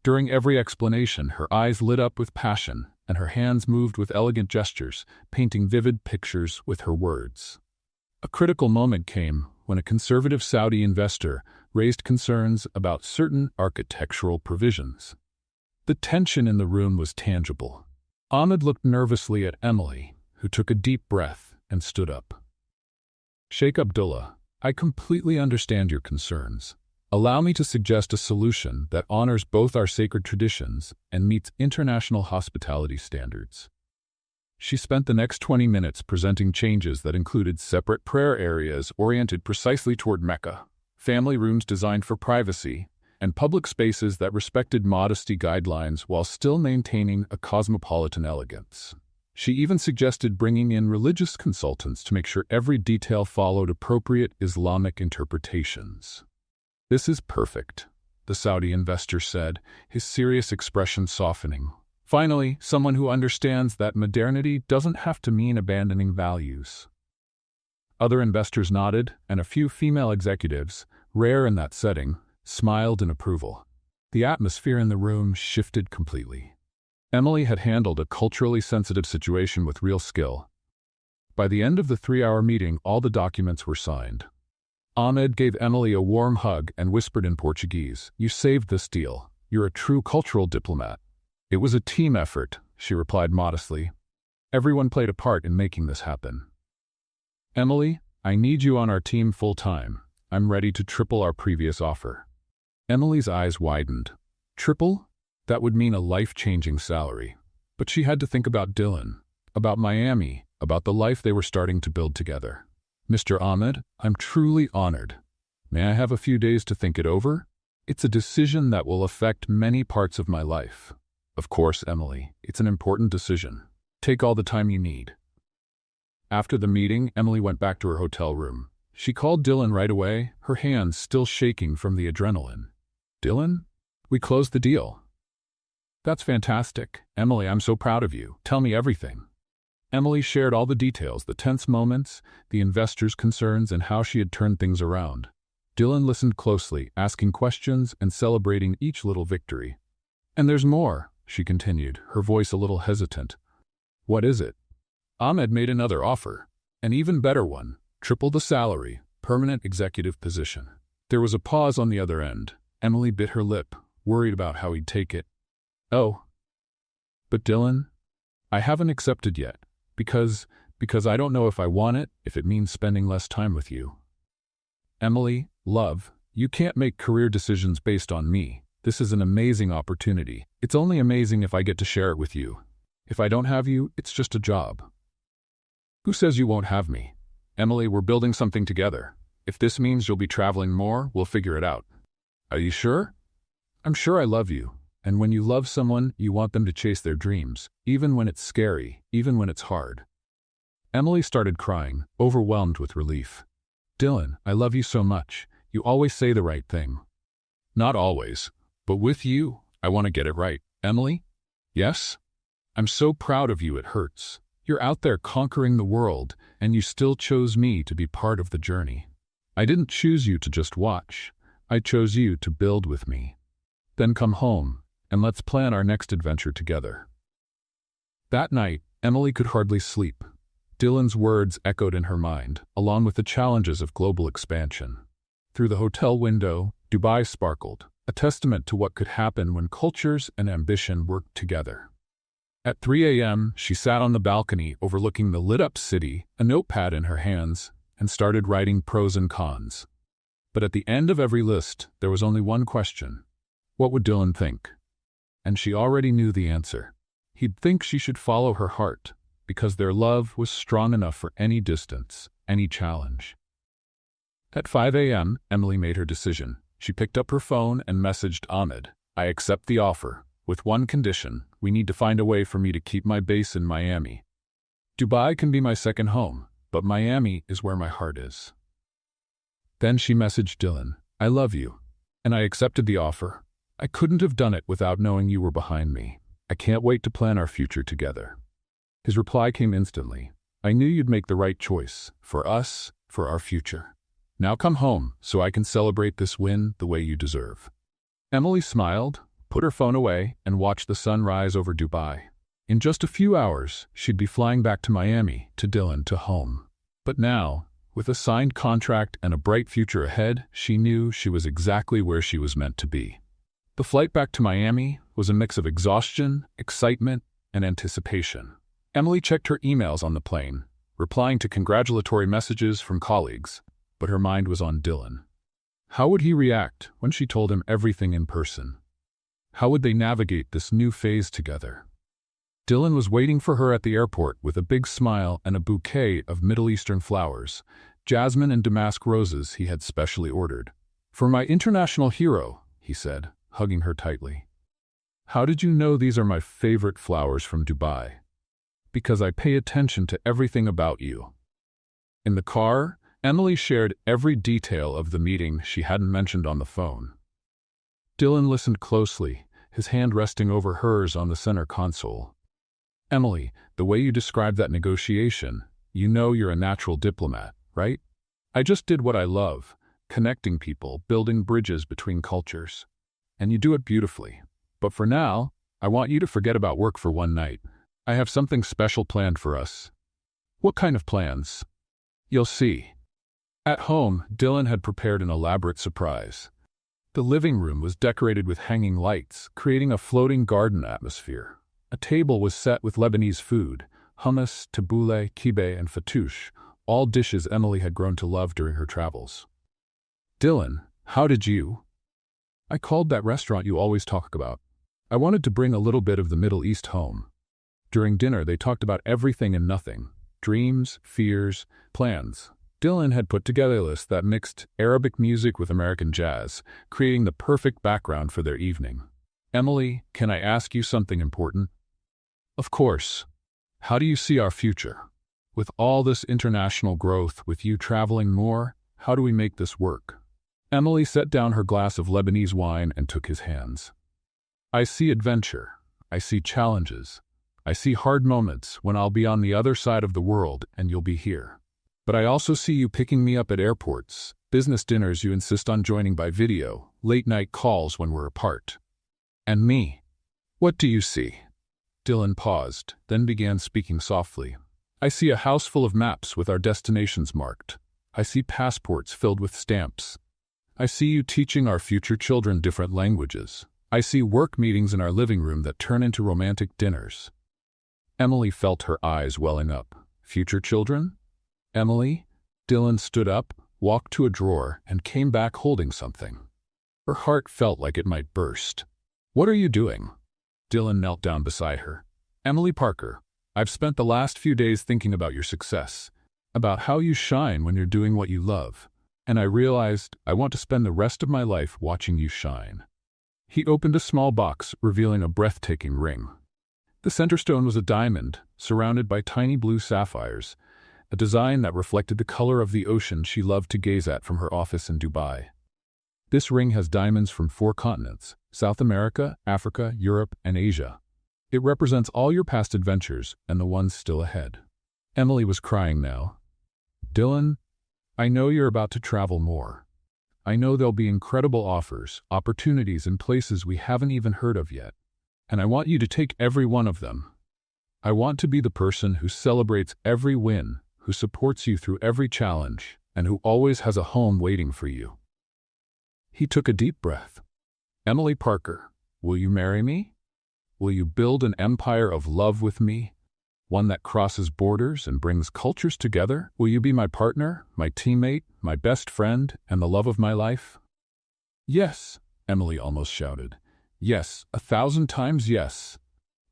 During every explanation, her eyes lit up with passion, and her hands moved with elegant gestures, painting vivid pictures with her words. A critical moment came when a conservative Saudi investor raised concerns about certain architectural provisions. The tension in the room was tangible. Ahmed looked nervously at Emily, who took a deep breath and stood up. Sheikh Abdullah, I completely understand your concerns. Allow me to suggest a solution that honors both our sacred traditions and meets international hospitality standards. She spent the next 20 minutes presenting changes that included separate prayer areas oriented precisely toward Mecca, family rooms designed for privacy, and public spaces that respected modesty guidelines while still maintaining a cosmopolitan elegance. She even suggested bringing in religious consultants to make sure every detail followed appropriate Islamic interpretations. This is perfect, the Saudi investor said, his serious expression softening. Finally, someone who understands that modernity doesn't have to mean abandoning values. Other investors nodded, and a few female executives, rare in that setting, smiled in approval. The atmosphere in the room shifted completely. Emily had handled a culturally sensitive situation with real skill. By the end of the 3-hour meeting, all the documents were signed. Ahmed gave Emily a warm hug and whispered in Portuguese, "You saved this deal. You're a true cultural diplomat." "It was a team effort," she replied modestly. "Everyone played a part in making this happen." "Emily, I need you on our team full-time. I'm ready to triple our previous offer." Emily's eyes widened. Triple? That would mean a life-changing salary. But she had to think about Dylan, about Miami, about the life they were starting to build together. "Mr. Ahmed, I'm truly honored. May I have a few days to think it over? It's a decision that will affect many parts of my life." "Of course, Emily. It's an important decision. Take all the time you need." After the meeting, Emily went back to her hotel room. She called Dylan right away, her hands still shaking from the adrenaline. "Dylan? We closed the deal." "That's fantastic. Emily, I'm so proud of you. Tell me everything." Emily shared all the details, the tense moments, the investors' concerns, and how she had turned things around. Dylan listened closely, asking questions and celebrating each little victory. "And there's more," she continued, her voice a little hesitant. "What is it?" "Ahmed made another offer. An even better one. Triple the salary, permanent executive position." There was a pause on the other end. Emily bit her lip, worried about how he'd take it. "Oh. But Dylan, I haven't accepted yet, because I don't know if I want it, if it means spending less time with you." "Emily, love, you can't make career decisions based on me. This is an amazing opportunity. It's only amazing if I get to share it with you. If I don't have you, it's just a job." "Who says you won't have me? Emily, we're building something together. If this means you'll be traveling more, we'll figure it out." "Are you sure?" "I'm sure I love you. And when you love someone, you want them to chase their dreams, even when it's scary, even when it's hard." Emily started crying, overwhelmed with relief. "Dylan, I love you so much. You always say the right thing." "Not always. But with you, I want to get it right. Emily?" "Yes?" "I'm so proud of you it hurts. You're out there conquering the world, and you still chose me to be part of the journey. I didn't choose you to just watch. I chose you to build with me. Then come home, and let's plan our next adventure together." That night, Emily could hardly sleep. Dylan's words echoed in her mind, along with the challenges of global expansion. Through the hotel window, Dubai sparkled, a testament to what could happen when cultures and ambition worked together. At 3 a.m., she sat on the balcony overlooking the lit-up city, a notepad in her hands, and started writing pros and cons. But at the end of every list, there was only one question. What would Dylan think? And she already knew the answer. He'd think she should follow her heart, because their love was strong enough for any distance, any challenge. At 5 a.m., Emily made her decision. She picked up her phone and messaged Ahmed. "I accept the offer. With one condition, we need to find a way for me to keep my base in Miami. Dubai can be my second home, but Miami is where my heart is." Then she messaged Dylan, "I love you, and I accepted the offer. I couldn't have done it without knowing you were behind me. I can't wait to plan our future together." His reply came instantly. "I knew you'd make the right choice, for us, for our future. Now come home, so I can celebrate this win the way you deserve." Emily smiled, put her phone away, and watched the sun rise over Dubai. In just a few hours, she'd be flying back to Miami, to Dylan, to home. But now, with a signed contract and a bright future ahead, she knew she was exactly where she was meant to be. The flight back to Miami was a mix of exhaustion, excitement, and anticipation. Emily checked her emails on the plane, replying to congratulatory messages from colleagues, but her mind was on Dylan. How would he react when she told him everything in person? How would they navigate this new phase together? Dylan was waiting for her at the airport with a big smile and a bouquet of Middle Eastern flowers, jasmine and damask roses he had specially ordered. "For my international hero," he said, hugging her tightly. "How did you know these are my favorite flowers from Dubai?" "Because I pay attention to everything about you." In the car, Emily shared every detail of the meeting she hadn't mentioned on the phone. Dylan listened closely, his hand resting over hers on the center console. "Emily, the way you described that negotiation, you know you're a natural diplomat, right? I just did what I love, connecting people, building bridges between cultures. And you do it beautifully. But for now, I want you to forget about work for one night. I have something special planned for us." "What kind of plans?" "You'll see." At home, Dylan had prepared an elaborate surprise. The living room was decorated with hanging lights, creating a floating garden atmosphere. A table was set with Lebanese food, hummus, tabbouleh, kibbeh, and fattoush, all dishes Emily had grown to love during her travels. "Dylan, how did you?" "I called that restaurant you always talk about. I wanted to bring a little bit of the Middle East home." During dinner, they talked about everything and nothing. Dreams, fears, plans. Dylan had put together a list that mixed Arabic music with American jazz, creating the perfect background for their evening. "Emily, can I ask you something important?" "Of course. How do you see our future? With all this international growth, with you traveling more, how do we make this work?" Emily set down her glass of Lebanese wine and took his hands. "I see adventure. I see challenges. I see hard moments when I'll be on the other side of the world and you'll be here. But I also see you picking me up at airports, Business dinners you insist on joining by video, late-night calls when we're apart. And me. What do you see? Dylan paused, then began speaking softly. I see a house full of maps with our destinations marked. I see passports filled with stamps. I see you teaching our future children different languages. I see work meetings in our living room that turn into romantic dinners. Emily felt her eyes welling up. Future children? Emily? Dylan stood up, walked to a drawer, and came back holding something. Her heart felt like it might burst. What are you doing? Dylan knelt down beside her. Emily Parker, I've spent the last few days thinking about your success, about how you shine when you're doing what you love, and I realized I want to spend the rest of my life watching you shine. He opened a small box, revealing a breathtaking ring. The center stone was a diamond, surrounded by tiny blue sapphires, a design that reflected the color of the ocean she loved to gaze at from her office in Dubai. This ring has diamonds from 4 continents: South America, Africa, Europe, and Asia. It represents all your past adventures and the ones still ahead. Emily was crying now. Dylan, I know you're about to travel more. I know there'll be incredible offers, opportunities in places we haven't even heard of yet. And I want you to take every one of them. I want to be the person who celebrates every win, who supports you through every challenge, and who always has a home waiting for you. He took a deep breath. Emily Parker, will you marry me? Will you build an empire of love with me? One that crosses borders and brings cultures together? Will you be my partner, my teammate, my best friend, and the love of my life? Yes, Emily almost shouted. Yes, 1,000 times yes.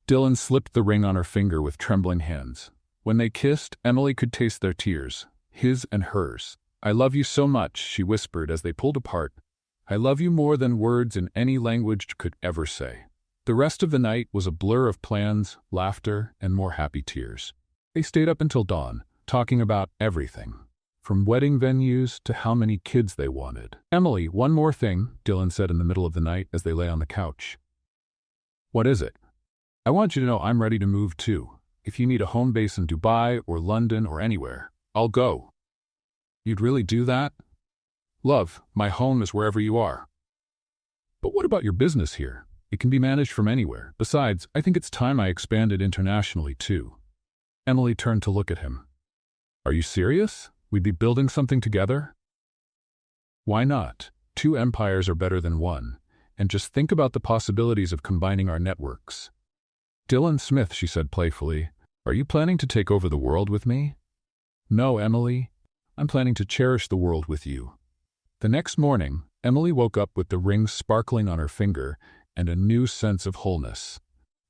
Dylan slipped the ring on her finger with trembling hands. When they kissed, Emily could taste their tears, his and hers. I love you so much, she whispered as they pulled apart. I love you more than words in any language could ever say. The rest of the night was a blur of plans, laughter, and more happy tears. They stayed up until dawn, talking about everything, from wedding venues to how many kids they wanted. Emily, one more thing, Dylan said in the middle of the night as they lay on the couch. What is it? I want you to know I'm ready to move too. If you need a home base in Dubai or London or anywhere, I'll go. You'd really do that? Love, my home is wherever you are. But what about your business here? It can be managed from anywhere. Besides, I think it's time I expanded internationally too. Emily turned to look at him. Are you serious? We'd be building something together? Why not? 2 empires are better than 1. And just think about the possibilities of combining our networks. Dylan Smith, she said playfully, are you planning to take over the world with me? No, Emily. I'm planning to cherish the world with you. The next morning, Emily woke up with the ring sparkling on her finger and a new sense of wholeness.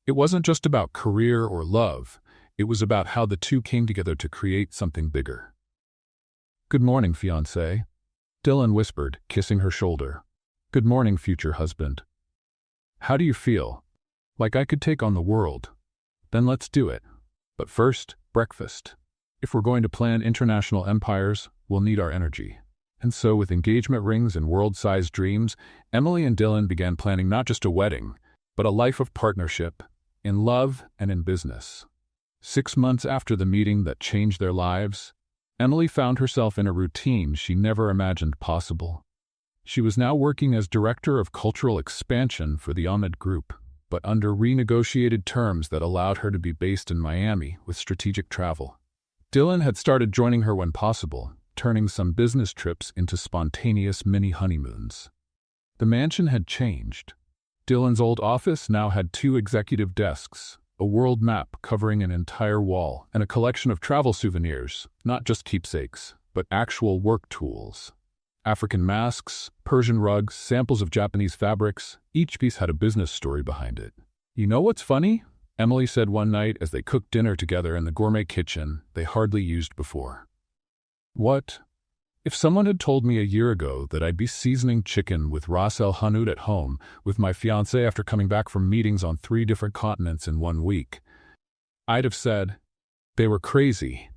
It wasn't just about career or love. It was about how the two came together to create something bigger. Good morning, fiancé, Dylan whispered, kissing her shoulder. Good morning, future husband. How do you feel? Like I could take on the world. Then let's do it. But first, breakfast. If we're going to plan international empires, we'll need our energy. And so, with engagement rings and world-sized dreams, Emily and Dylan began planning not just a wedding, but a life of partnership, in love and in business. 6 months after the meeting that changed their lives, Emily found herself in a routine she never imagined possible. She was now working as Director of Cultural Expansion for the Ahmed Group, but under renegotiated terms that allowed her to be based in Miami with strategic travel. Dylan had started joining her when possible, turning some business trips into spontaneous mini honeymoons. The mansion had changed. Dylan's old office now had 2 executive desks, a world map covering an entire wall, and a collection of travel souvenirs, not just keepsakes, but actual work tools. African masks, Persian rugs, samples of Japanese fabrics, each piece had a business story behind it. You know what's funny? Emily said one night as they cooked dinner together in the gourmet kitchen they hardly used before. What? If someone had told me a year ago that I'd be seasoning chicken with Ras El Hanout at home with my fiancé after coming back from meetings on 3 different continents in 1 week, I'd have said, they were crazy.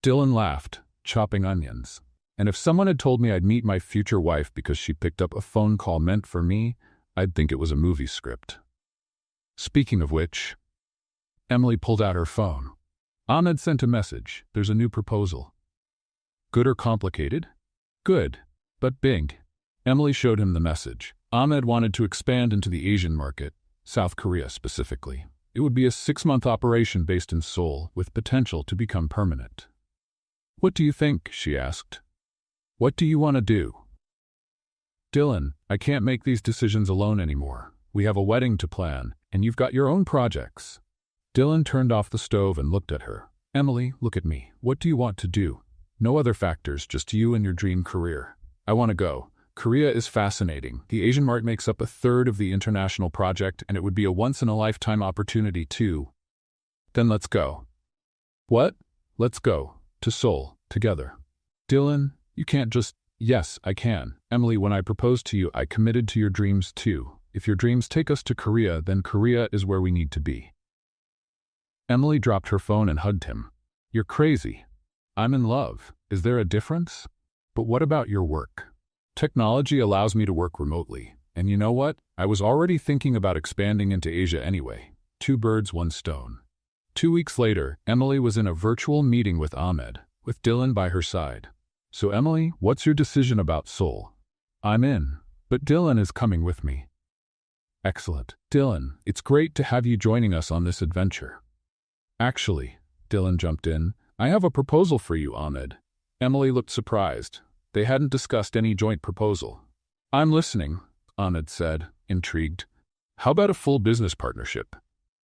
Dylan laughed, chopping onions. And if someone had told me I'd meet my future wife because she picked up a phone call meant for me, I'd think it was a movie script. Speaking of which, Emily pulled out her phone. Ahmed sent a message. There's a new proposal. Good or complicated? Good. But big. Emily showed him the message. Ahmed wanted to expand into the Asian market, South Korea specifically. It would be a 6-month operation based in Seoul, with potential to become permanent. What do you think? She asked. What do you want to do? Dylan, I can't make these decisions alone anymore. We have a wedding to plan, and you've got your own projects. Dylan turned off the stove and looked at her. Emily, look at me. What do you want to do? No other factors, just you and your dream career. I want to go. Korea is fascinating. The Asian market makes up 1/3 of the international project, and it would be a once-in-a-lifetime opportunity too. Then let's go. What? Let's go. To Seoul. Together. Dylan, you can't just... Yes, I can. Emily, when I proposed to you, I committed to your dreams too. If your dreams take us to Korea, then Korea is where we need to be. Emily dropped her phone and hugged him. You're crazy. I'm in love. Is there a difference? But what about your work? Technology allows me to work remotely. And you know what? I was already thinking about expanding into Asia anyway. 2 birds, 1 stone. 2 weeks later, Emily was in a virtual meeting with Ahmed, with Dylan by her side. So Emily, what's your decision about Seoul? I'm in, but Dylan is coming with me. Excellent. Dylan, it's great to have you joining us on this adventure. Actually, Dylan jumped in, I have a proposal for you, Ahmed. Emily looked surprised. They hadn't discussed any joint proposal. I'm listening, Ahmed said, intrigued. How about a full business partnership?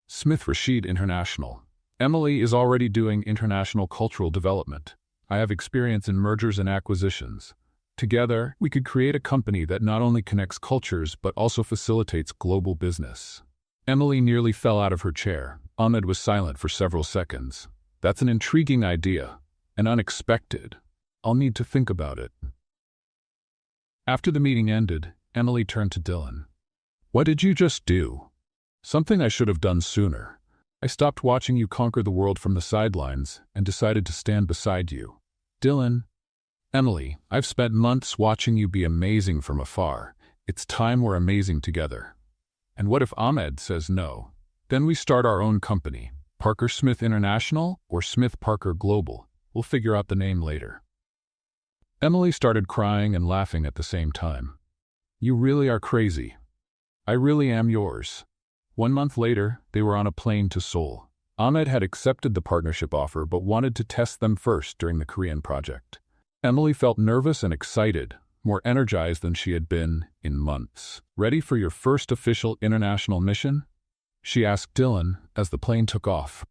Smith Rashid International. Emily is already doing international cultural development. I have experience in mergers and acquisitions. Together, we could create a company that not only connects cultures but also facilitates global business. Emily nearly fell out of her chair. Ahmed was silent for several seconds. That's an intriguing idea, and unexpected. I'll need to think about it. After the meeting ended, Emily turned to Dylan. What did you just do? Something I should have done sooner. I stopped watching you conquer the world from the sidelines and decided to stand beside you. Dylan. Emily, I've spent months watching you be amazing from afar. It's time we're amazing together. And what if Ahmed says no? Then we start our own company, Parker Smith International or Smith Parker Global. We'll figure out the name later. Emily started crying and laughing at the same time. You really are crazy. I really am yours. 1 month later, they were on a plane to Seoul. Ahmed had accepted the partnership offer but wanted to test them first during the Korean project. Emily felt nervous and excited, more energized than she had been in months. Ready for your first official international mission? She asked Dylan as the plane took off.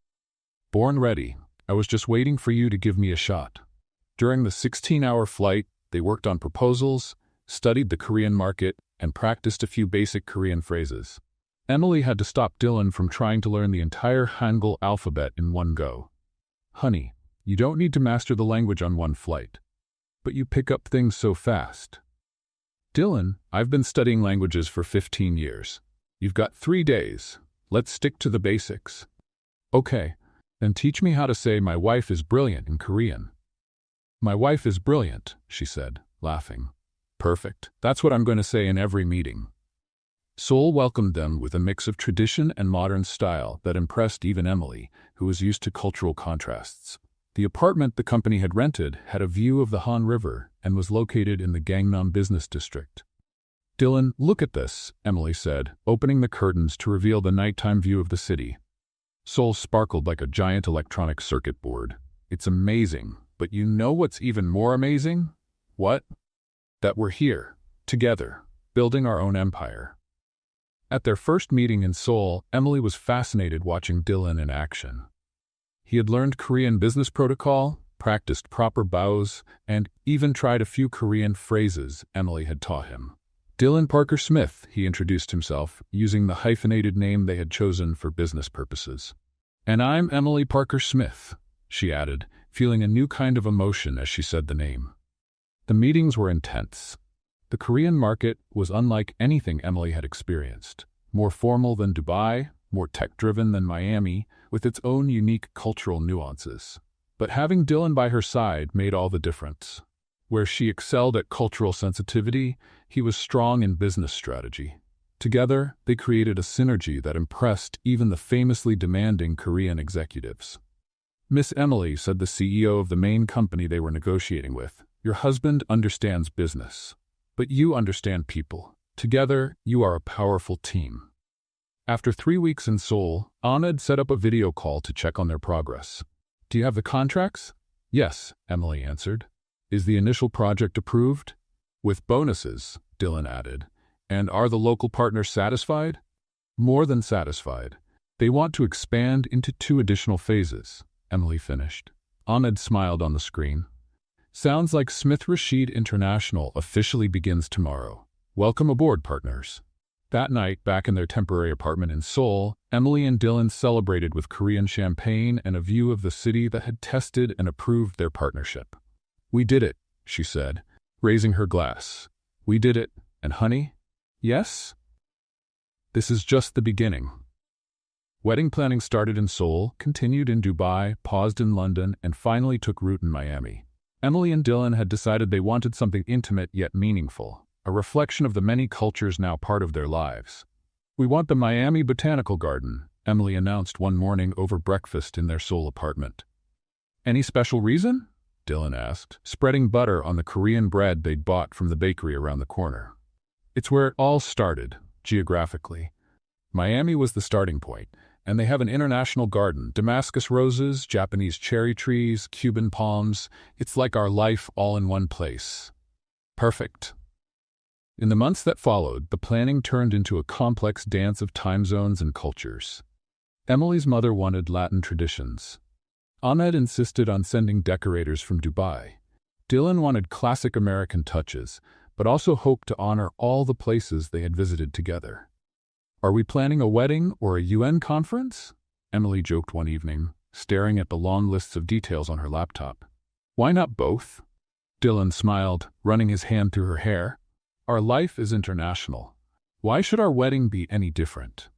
Born ready. I was just waiting for you to give me a shot. During the 16-hour flight, they worked on proposals, studied the Korean market, and practiced a few basic Korean phrases. Emily had to stop Dylan from trying to learn the entire Hangul alphabet in one go. Honey, you don't need to master the language on one flight. But you pick up things so fast. Dylan, I've been studying languages for 15 years. You've got 3 days. Let's stick to the basics. Okay, then teach me how to say my wife is brilliant in Korean. My wife is brilliant, she said, laughing. Perfect. That's what I'm going to say in every meeting. Seoul welcomed them with a mix of tradition and modern style that impressed even Emily, who was used to cultural contrasts. The apartment the company had rented had a view of the Han River and was located in the Gangnam business district. Dylan, look at this, Emily said, opening the curtains to reveal the nighttime view of the city. Seoul sparkled like a giant electronic circuit board. It's amazing, but you know what's even more amazing? What? That we're here, together, building our own empire. At their first meeting in Seoul, Emily was fascinated watching Dylan in action. He had learned Korean business protocol, practiced proper bows, and even tried a few Korean phrases Emily had taught him. Dylan Parker Smith, he introduced himself, using the hyphenated name they had chosen for business purposes. And I'm Emily Parker Smith, she added, feeling a new kind of emotion as she said the name. The meetings were intense. The Korean market was unlike anything Emily had experienced. More formal than Dubai, more tech-driven than Miami, with its own unique cultural nuances. But having Dylan by her side made all the difference. Where she excelled at cultural sensitivity, he was strong in business strategy. Together, they created a synergy that impressed even the famously demanding Korean executives. Miss Emily, said the CEO of the main company they were negotiating with, Your husband understands business, but you understand people. Together, you are a powerful team. After 3 weeks in Seoul, Ahmed set up a video call to check on their progress. Do you have the contracts? Yes, Emily answered. Is the initial project approved? With bonuses, Dylan added. And are the local partners satisfied? More than satisfied. They want to expand into 2 additional phases, Emily finished. Ahmed smiled on the screen. Sounds like Smith Rashid International officially begins tomorrow. Welcome aboard, partners. That night, back in their temporary apartment in Seoul, Emily and Dylan celebrated with Korean champagne and a view of the city that had tested and approved their partnership. We did it, she said, raising her glass. We did it, and honey? Yes? This is just the beginning. Wedding planning started in Seoul, continued in Dubai, paused in London, and finally took root in Miami. Emily and Dylan had decided they wanted something intimate yet meaningful, a reflection of the many cultures now part of their lives. We want the Miami Botanical Garden, Emily announced one morning over breakfast in their Seoul apartment. Any special reason? Dylan asked, spreading butter on the Korean bread they'd bought from the bakery around the corner. It's where it all started, geographically. Miami was the starting point, and they have an international garden, Damascus roses, Japanese cherry trees, Cuban palms. It's like our life all in one place. Perfect. In the months that followed, the planning turned into a complex dance of time zones and cultures. Emily's mother wanted Latin traditions. Ahmed insisted on sending decorators from Dubai. Dylan wanted classic American touches, but also hoped to honor all the places they had visited together. Are we planning a wedding or a UN conference? Emily joked one evening, staring at the long lists of details on her laptop. Why not both? Dylan smiled, running his hand through her hair. Our life is international. Why should our wedding be any different?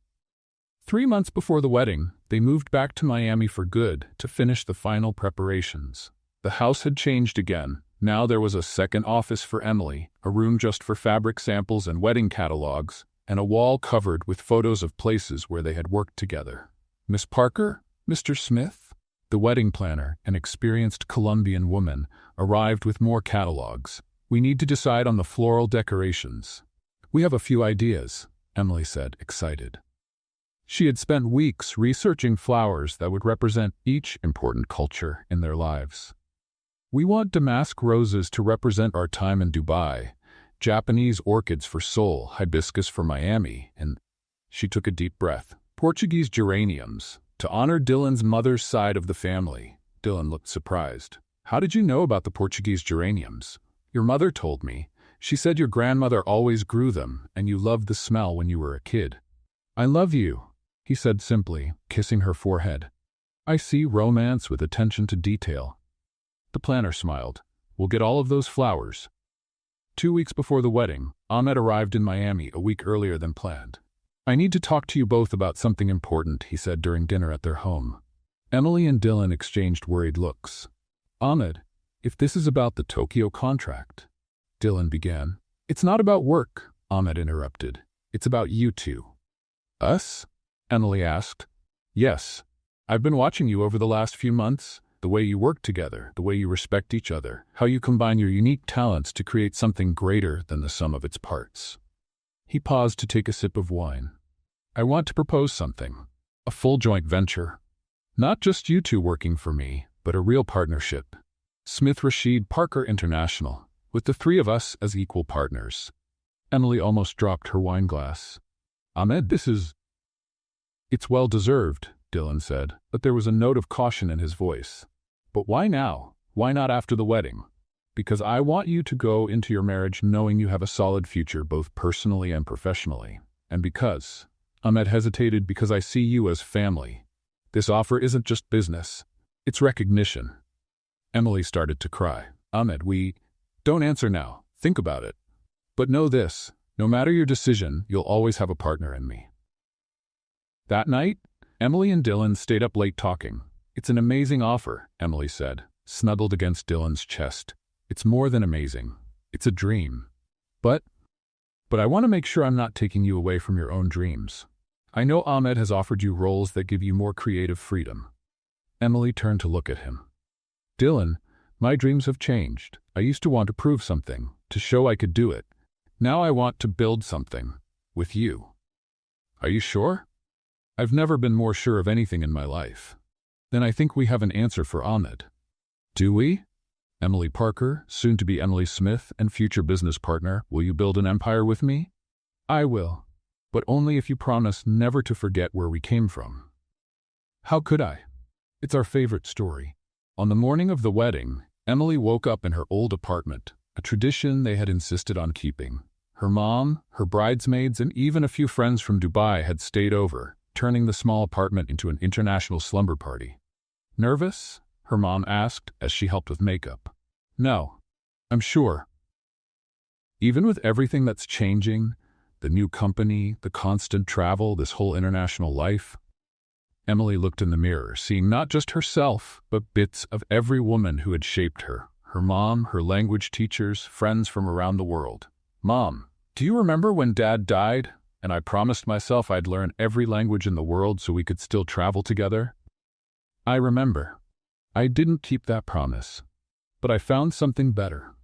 3 months before the wedding, they moved back to Miami for good to finish the final preparations. The house had changed again. Now there was a second office for Emily, a room just for fabric samples and wedding catalogs, and a wall covered with photos of places where they had worked together. Miss Parker, Mr. Smith, the wedding planner, an experienced Colombian woman, arrived with more catalogs. We need to decide on the floral decorations. We have a few ideas, Emily said, excited. She had spent weeks researching flowers that would represent each important culture in their lives. We want damask roses to represent our time in Dubai, Japanese orchids for Seoul, hibiscus for Miami, and she took a deep breath. Portuguese geraniums, to honor Dylan's mother's side of the family. Dylan looked surprised. How did you know about the Portuguese geraniums? Your mother told me. She said your grandmother always grew them, and you loved the smell when you were a kid. I love you, he said simply, kissing her forehead. I see romance with attention to detail. The planner smiled. We'll get all of those flowers. 2 weeks before the wedding, Ahmed arrived in Miami a week earlier than planned. I need to talk to you both about something important, he said during dinner at their home. Emily and Dylan exchanged worried looks. Ahmed, if this is about the Tokyo contract, Dylan began. It's not about work, Ahmed interrupted. It's about you two. Us? Emily asked. Yes. I've been watching you over the last few months. The way you work together, the way you respect each other, how you combine your unique talents to create something greater than the sum of its parts. He paused to take a sip of wine. I want to propose something. A full joint venture. Not just you two working for me, but a real partnership. Smith Rashid Parker International, with the 3 of us as equal partners. Emily almost dropped her wine glass. Ahmed, It's well deserved, Dylan said, but there was a note of caution in his voice. But why now? Why not after the wedding? Because I want you to go into your marriage knowing you have a solid future both personally and professionally. And because, Ahmed hesitated, because I see you as family. This offer isn't just business. It's recognition. Emily started to cry. Ahmed, don't answer now. Think about it. But know this, no matter your decision, you'll always have a partner in me. That night, Emily and Dylan stayed up late talking. It's an amazing offer, Emily said, snuggled against Dylan's chest. It's more than amazing. It's a dream. But I want to make sure I'm not taking you away from your own dreams. I know Ahmed has offered you roles that give you more creative freedom. Emily turned to look at him. Dylan, My dreams have changed. I used to want to prove something, to show I could do it. Now I want to build something. With you. Are you sure? I've never been more sure of anything in my life. Then I think we have an answer for Ahmed. Do we? Emily Parker, soon to be Emily Smith and future business partner, will you build an empire with me? I will. But only if you promise never to forget where we came from. How could I? It's our favorite story. On the morning of the wedding, Emily woke up in her old apartment, a tradition they had insisted on keeping. Her mom, her bridesmaids, and even a few friends from Dubai had stayed over, turning the small apartment into an international slumber party. Nervous? Her mom asked as she helped with makeup. No, I'm sure. Even with everything that's changing, the new company, the constant travel, this whole international life, Emily looked in the mirror, seeing not just herself, but bits of every woman who had shaped her. Her mom, her language teachers, friends from around the world. Mom, do you remember when Dad died, and I promised myself I'd learn every language in the world so we could still travel together? I remember. I didn't keep that promise. But I found something better.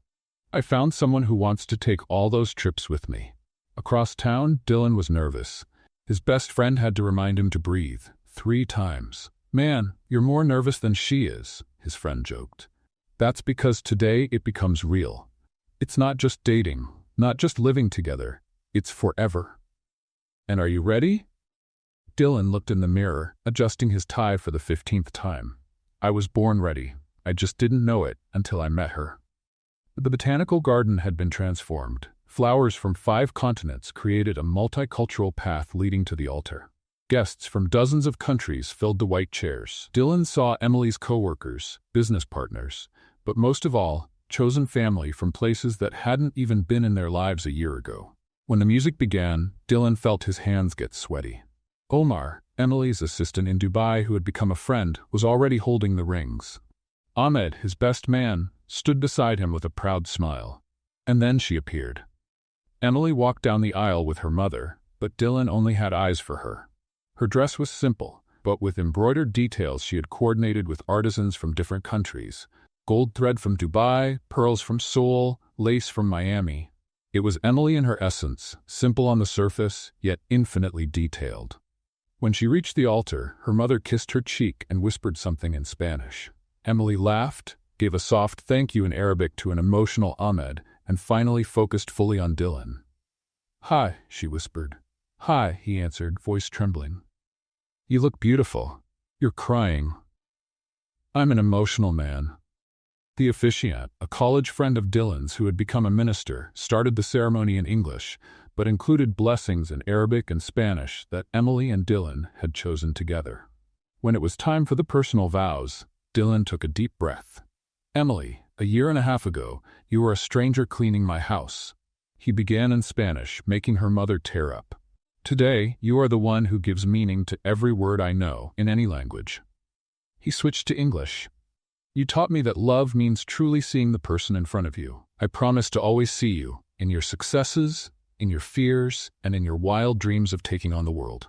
I found someone who wants to take all those trips with me. Across town, Dylan was nervous. His best friend had to remind him to breathe 3 times. Man, you're more nervous than she is, his friend joked. That's because today it becomes real. It's not just dating, not just living together. It's forever. And are you ready? Dylan looked in the mirror, adjusting his tie for the 15th time. I was born ready. I just didn't know it until I met her. The botanical garden had been transformed. Flowers from 5 continents created a multicultural path leading to the altar. Guests from dozens of countries filled the white chairs. Dylan saw Emily's co-workers, business partners, but most of all, chosen family from places that hadn't even been in their lives a year ago. When the music began, Dylan felt his hands get sweaty. Omar, Emily's assistant in Dubai who had become a friend, was already holding the rings. Ahmed, his best man, stood beside him with a proud smile. And then she appeared. Emily walked down the aisle with her mother, but Dylan only had eyes for her. Her dress was simple, but with embroidered details she had coordinated with artisans from different countries. Gold thread from Dubai, pearls from Seoul, lace from Miami. It was Emily in her essence, simple on the surface, yet infinitely detailed. When she reached the altar, her mother kissed her cheek and whispered something in Spanish. Emily laughed, gave a soft thank you in Arabic to an emotional Ahmed, and finally focused fully on Dylan. Hi, she whispered. Hi, he answered, voice trembling. You look beautiful. You're crying. I'm an emotional man. The officiant, a college friend of Dylan's who had become a minister, started the ceremony in English, but included blessings in Arabic and Spanish that Emily and Dylan had chosen together. When it was time for the personal vows, Dylan took a deep breath. Emily, a year and a half ago, you were a stranger cleaning my house. He began in Spanish, making her mother tear up. Today, you are the one who gives meaning to every word I know in any language. He switched to English. You taught me that love means truly seeing the person in front of you. I promise to always see you, in your successes, in your fears, and in your wild dreams of taking on the world.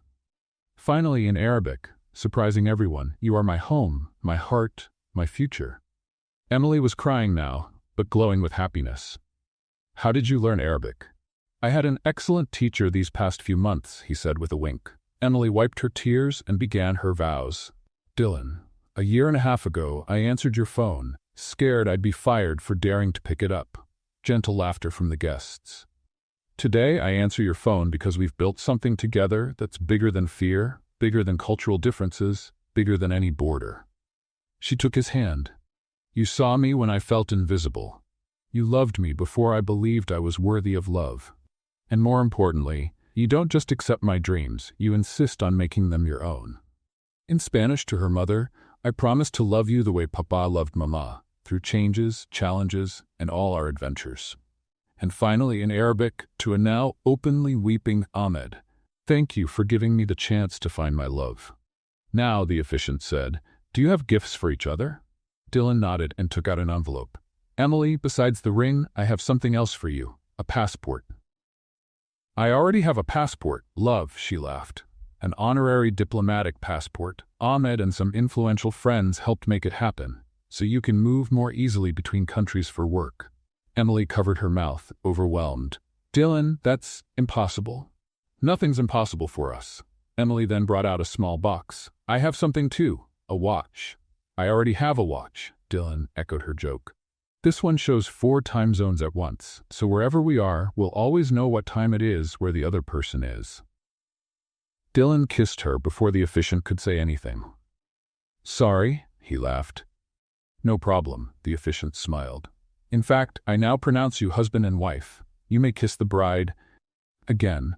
Finally, in Arabic, surprising everyone, you are my home, my heart, my future. Emily was crying now, but glowing with happiness. How did you learn Arabic? I had an excellent teacher these past few months, he said with a wink. Emily wiped her tears and began her vows. Dylan, a year and a half ago, I answered your phone, scared I'd be fired for daring to pick it up. Gentle laughter from the guests. Today, I answer your phone because we've built something together that's bigger than fear, bigger than cultural differences, bigger than any border. She took his hand. You saw me when I felt invisible. You loved me before I believed I was worthy of love. And more importantly, you don't just accept my dreams, you insist on making them your own. In Spanish to her mother, I promise to love you the way Papa loved Mama, through changes, challenges, and all our adventures. And finally, in Arabic, to a now openly weeping Ahmed, thank you for giving me the chance to find my love. Now, the officiant said, do you have gifts for each other? Dylan nodded and took out an envelope. Emily, besides the ring, I have something else for you, a passport. I already have a passport, love, she laughed. An honorary diplomatic passport. Ahmed and some influential friends helped make it happen. so you can move more easily between countries for work. Emily covered her mouth, overwhelmed. Dylan, that's impossible. Nothing's impossible for us. Emily then brought out a small box. I have something too, a watch. I already have a watch, Dylan echoed her joke. This one shows 4 time zones at once, so wherever we are, we'll always know what time it is where the other person is. Dylan kissed her before the officiant could say anything. Sorry, he laughed. No problem, the officiant smiled. In fact, I now pronounce you husband and wife. You may kiss the bride again.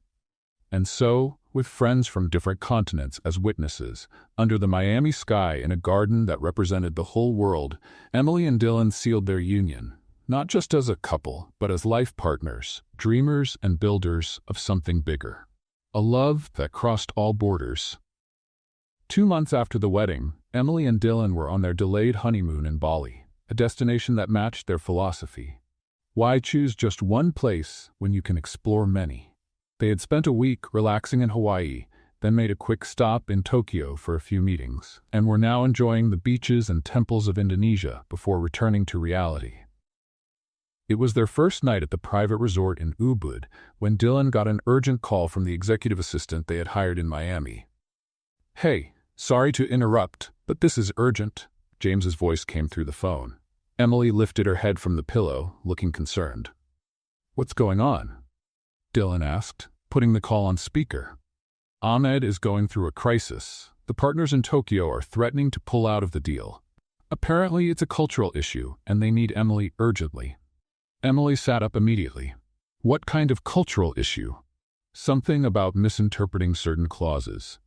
And so, with friends from different continents as witnesses, under the Miami sky in a garden that represented the whole world, Emily and Dylan sealed their union, not just as a couple, but as life partners, dreamers and builders of something bigger. A love that crossed all borders. 2 months after the wedding, Emily and Dylan were on their delayed honeymoon in Bali, a destination that matched their philosophy. Why choose just one place when you can explore many? They had spent a week relaxing in Hawaii, then made a quick stop in Tokyo for a few meetings, and were now enjoying the beaches and temples of Indonesia before returning to reality. It was their first night at the private resort in Ubud when Dylan got an urgent call from the executive assistant they had hired in Miami. Hey, sorry to interrupt, but this is urgent, James's voice came through the phone. Emily lifted her head from the pillow, looking concerned. What's going on? Dylan asked, putting the call on speaker. Ahmed is going through a crisis. The partners in Tokyo are threatening to pull out of the deal. Apparently it's a cultural issue, and they need Emily urgently. Emily sat up immediately. What kind of cultural issue? Something about misinterpreting certain clauses.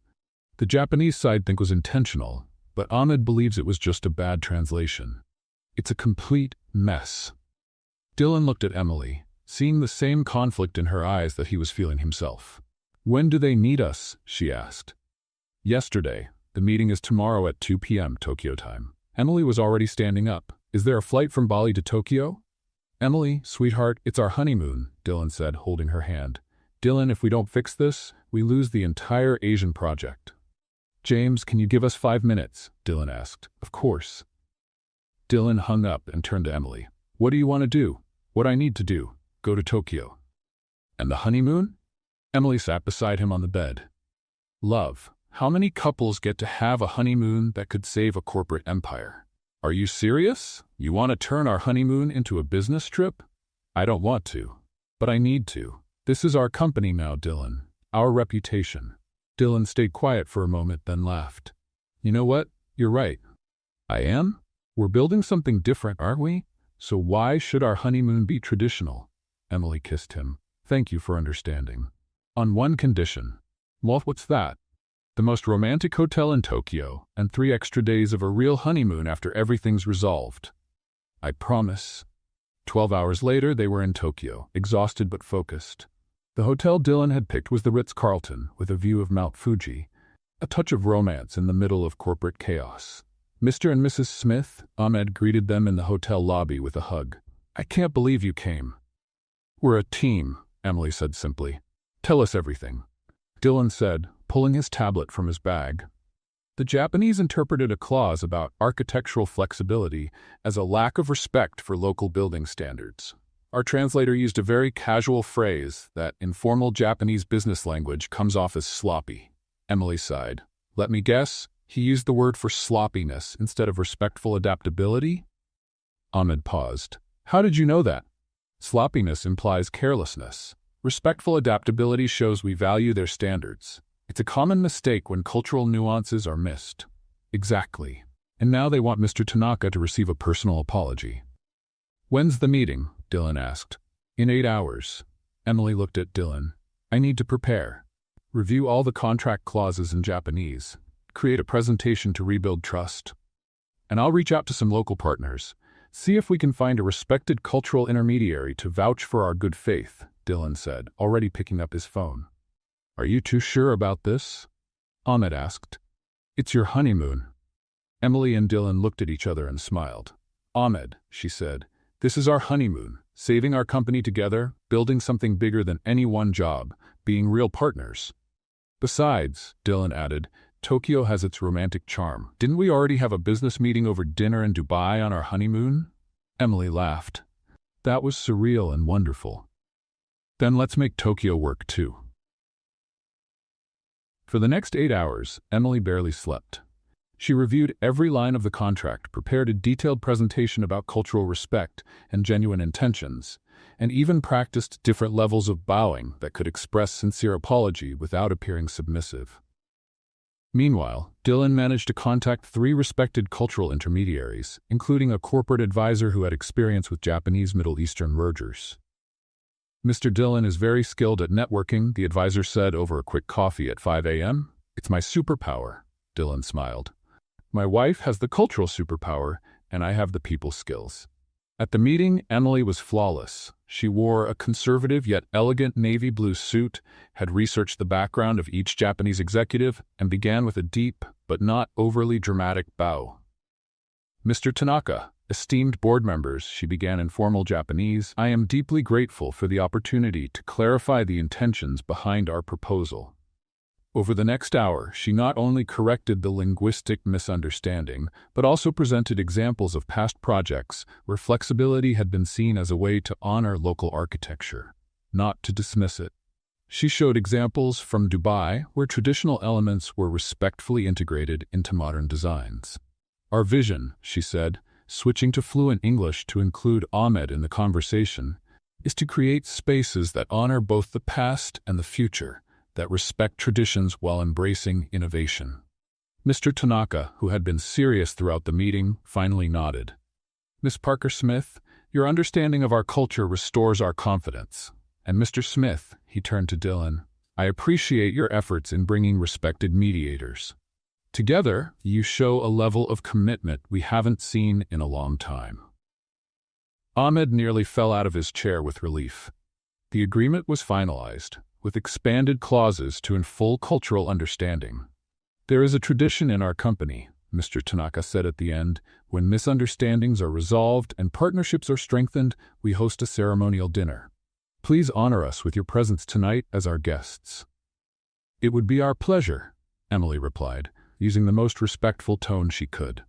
The Japanese side think was intentional, but Ahmed believes it was just a bad translation. It's a complete mess. Dylan looked at Emily, seeing the same conflict in her eyes that he was feeling himself. When do they need us? She asked. Yesterday. The meeting is tomorrow at 2 p.m. Tokyo time. Emily was already standing up. Is there a flight from Bali to Tokyo? Emily, sweetheart, it's our honeymoon, Dylan said, holding her hand. Dylan, if we don't fix this, we lose the entire Asian project. James, can you give us 5 minutes? Dylan asked. Of course. Dylan hung up and turned to Emily. What do you want to do? What I need to do? Go to Tokyo. And the honeymoon? Emily sat beside him on the bed. Love, how many couples get to have a honeymoon that could save a corporate empire? Are you serious? You want to turn our honeymoon into a business trip? I don't want to, but I need to. This is our company now, Dylan. Our reputation. Dylan stayed quiet for a moment, then laughed. You know what? You're right. I am? We're building something different, aren't we? So why should our honeymoon be traditional? Emily kissed him. Thank you for understanding. On one condition. Well, what's that? The most romantic hotel in Tokyo, and 3 extra days of a real honeymoon after everything's resolved. I promise. 12 hours later, they were in Tokyo, exhausted but focused. The hotel Dylan had picked was the Ritz-Carlton, with a view of Mount Fuji, a touch of romance in the middle of corporate chaos. Mr. and Mrs. Smith, Ahmed greeted them in the hotel lobby with a hug. I can't believe you came. We're a team, Emily said simply. Tell us everything. Dylan said, pulling his tablet from his bag. The Japanese interpreted a clause about architectural flexibility as a lack of respect for local building standards. Our translator used a very casual phrase that, in formal Japanese business language, comes off as sloppy. Emily sighed. Let me guess, he used the word for sloppiness instead of respectful adaptability? Ahmed paused. How did you know that? Sloppiness implies carelessness. Respectful adaptability shows we value their standards. It's a common mistake when cultural nuances are missed. Exactly. And now they want Mr. Tanaka to receive a personal apology. When's the meeting? Dylan asked. In 8 hours. Emily looked at Dylan. I need to prepare. Review all the contract clauses in Japanese. Create a presentation to rebuild trust. And I'll reach out to some local partners. See if we can find a respected cultural intermediary to vouch for our good faith, Dylan said, already picking up his phone. Are you too sure about this? Ahmed asked. It's your honeymoon. Emily and Dylan looked at each other and smiled. Ahmed, she said, this is our honeymoon, saving our company together, building something bigger than any one job, being real partners. Besides, Dylan added, Tokyo has its romantic charm. Didn't we already have a business meeting over dinner in Dubai on our honeymoon? Emily laughed. That was surreal and wonderful. Then let's make Tokyo work too. For the next 8 hours, Emily barely slept. She reviewed every line of the contract, prepared a detailed presentation about cultural respect and genuine intentions, and even practiced different levels of bowing that could express sincere apology without appearing submissive. Meanwhile, Dylan managed to contact 3 respected cultural intermediaries, including a corporate advisor who had experience with Japanese Middle Eastern mergers. Mr. Dylan is very skilled at networking, the advisor said over a quick coffee at 5 a.m. It's my superpower, Dylan smiled. My wife has the cultural superpower, and I have the people skills. At the meeting, Emily was flawless. She wore a conservative yet elegant navy blue suit, had researched the background of each Japanese executive, and began with a deep, but not overly dramatic bow. Mr. Tanaka, esteemed board members, she began in formal Japanese, I am deeply grateful for the opportunity to clarify the intentions behind our proposal. Over the next hour, she not only corrected the linguistic misunderstanding, but also presented examples of past projects where flexibility had been seen as a way to honor local architecture, not to dismiss it. She showed examples from Dubai where traditional elements were respectfully integrated into modern designs. Our vision, she said, switching to fluent English to include Ahmed in the conversation, is to create spaces that honor both the past and the future, that respect traditions while embracing innovation. Mr. Tanaka, who had been serious throughout the meeting, finally nodded. Miss Parker-Smith, your understanding of our culture restores our confidence. And Mr. Smith, he turned to Dylan, I appreciate your efforts in bringing respected mediators. Together, you show a level of commitment we haven't seen in a long time. Ahmed nearly fell out of his chair with relief. The agreement was finalized, with expanded clauses to in full cultural understanding. There is a tradition in our company, Mr. Tanaka said at the end, when misunderstandings are resolved and partnerships are strengthened, we host a ceremonial dinner. Please honor us with your presence tonight as our guests. It would be our pleasure, Emily replied, using the most respectful tone she could.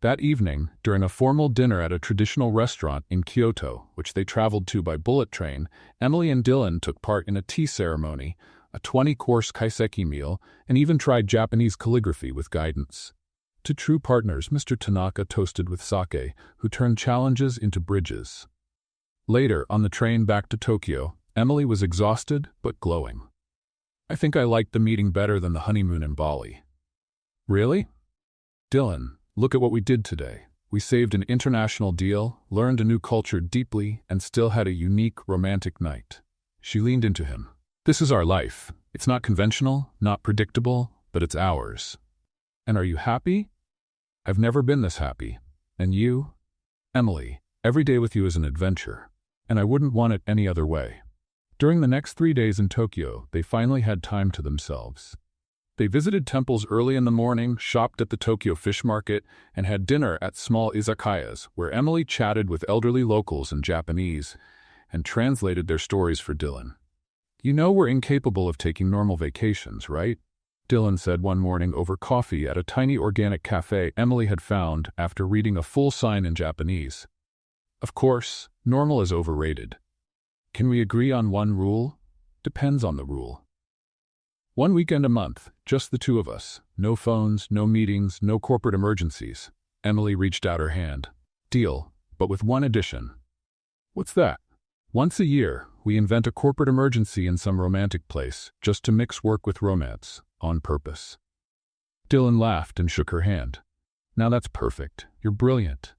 That evening, during a formal dinner at a traditional restaurant in Kyoto, which they traveled to by bullet train, Emily and Dylan took part in a tea ceremony, a 20-course kaiseki meal, and even tried Japanese calligraphy with guidance. To true partners, Mr. Tanaka toasted with sake, who turned challenges into bridges. Later, on the train back to Tokyo, Emily was exhausted but glowing. I think I liked the meeting better than the honeymoon in Bali. Really? Dylan, look at what we did today. We saved an international deal, learned a new culture deeply, and still had a unique, romantic night. She leaned into him. This is our life. It's not conventional, not predictable, but it's ours. And are you happy? I've never been this happy. And you? Emily, every day with you is an adventure. And I wouldn't want it any other way. During the next 3 days in Tokyo, they finally had time to themselves. They visited temples early in the morning, shopped at the Tokyo fish market, and had dinner at small izakayas, where Emily chatted with elderly locals in Japanese and translated their stories for Dylan. You know we're incapable of taking normal vacations, right? Dylan said one morning over coffee at a tiny organic cafe Emily had found after reading a full sign in Japanese. Of course, normal is overrated. Can we agree on one rule? Depends on the rule. 1 weekend a month, just the two of us. No phones, no meetings, no corporate emergencies. Emily reached out her hand. Deal, but with one addition. What's that? Once a year, we invent a corporate emergency in some romantic place, just to mix work with romance, on purpose. Dylan laughed and shook her hand. Now that's perfect. You're brilliant.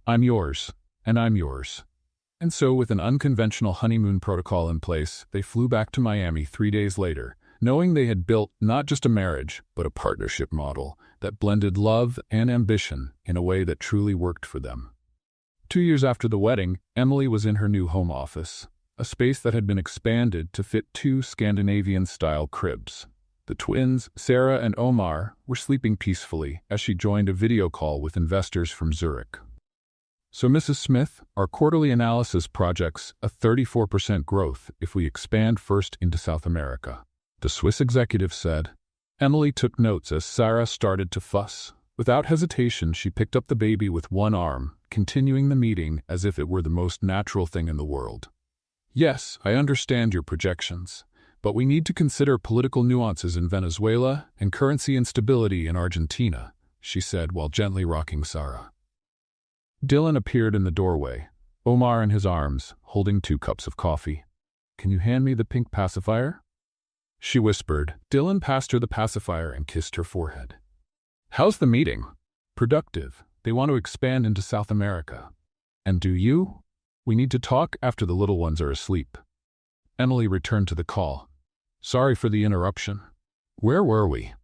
I'm yours, and I'm yours. And so, with an unconventional honeymoon protocol in place, they flew back to Miami 3 days later, knowing they had built not just a marriage, but a partnership model that blended love and ambition in a way that truly worked for them. 2 years after the wedding, Emily was in her new home office, a space that had been expanded to fit 2 Scandinavian-style cribs. The twins, Sarah and Omar, were sleeping peacefully as she joined a video call with investors from Zurich. So Mrs. Smith, our quarterly analysis projects a 34% growth if we expand first into South America. The Swiss executive said, Emily took notes as Sarah started to fuss. Without hesitation, she picked up the baby with one arm, continuing the meeting as if it were the most natural thing in the world. Yes, I understand your projections, but we need to consider political nuances in Venezuela and currency instability in Argentina, she said while gently rocking Sarah. Dylan appeared in the doorway, Omar in his arms, holding 2 cups of coffee. Can you hand me the pink pacifier? She whispered. Dylan passed her the pacifier and kissed her forehead. How's the meeting? Productive. They want to expand into South America. And do you? We need to talk after the little ones are asleep. Emily returned to the call. Sorry for the interruption. Where were we?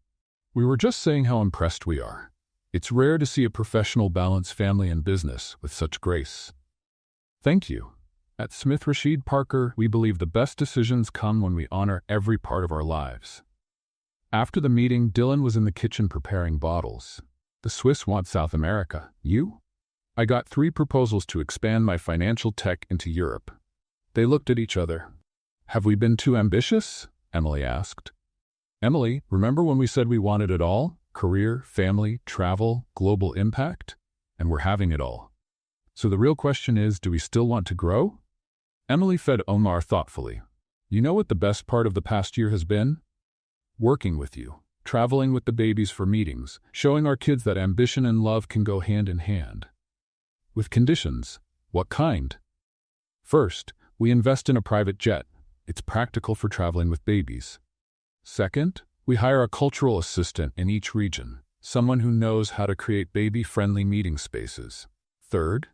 We were just saying how impressed we are. It's rare to see a professional balance family and business with such grace. Thank you. At Smith Rashid Parker, we believe the best decisions come when we honor every part of our lives. After the meeting, Dylan was in the kitchen preparing bottles. The Swiss want South America. You? I got 3 proposals to expand my financial tech into Europe. They looked at each other. Have we been too ambitious? Emily asked. Emily, remember when we said we wanted it all? Career, family, travel, global impact? And we're having it all. So the real question is, do we still want to grow? Emily fed Omar thoughtfully. You know what the best part of the past year has been? Working with you, traveling with the babies for meetings, showing our kids that ambition and love can go hand in hand. With conditions. What kind? First, we invest in a private jet. It's practical for traveling with babies. Second, we hire a cultural assistant in each region, someone who knows how to create baby-friendly meeting spaces. Third,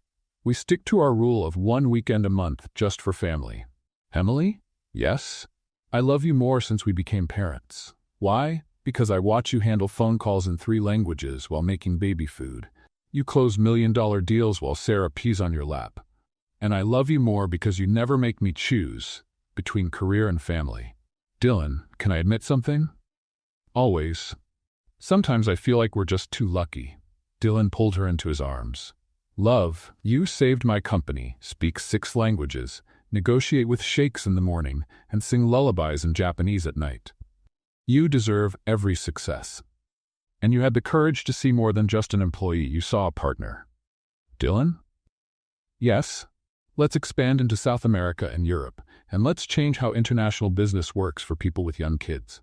we stick to our rule of 1 weekend a month just for family. Emily? Yes? I love you more since we became parents. Why? Because I watch you handle phone calls in 3 languages while making baby food. You close million-dollar deals while Sarah pees on your lap. And I love you more because you never make me choose between career and family. Dylan, can I admit something? Always. Sometimes I feel like we're just too lucky. Dylan pulled her into his arms. Love, you saved my company, speak 6 languages, negotiate with sheikhs in the morning, and sing lullabies in Japanese at night. You deserve every success. And you had the courage to see more than just an employee, you saw a partner. Dylan? Yes. Let's expand into South America and Europe, and let's change how international business works for people with young kids.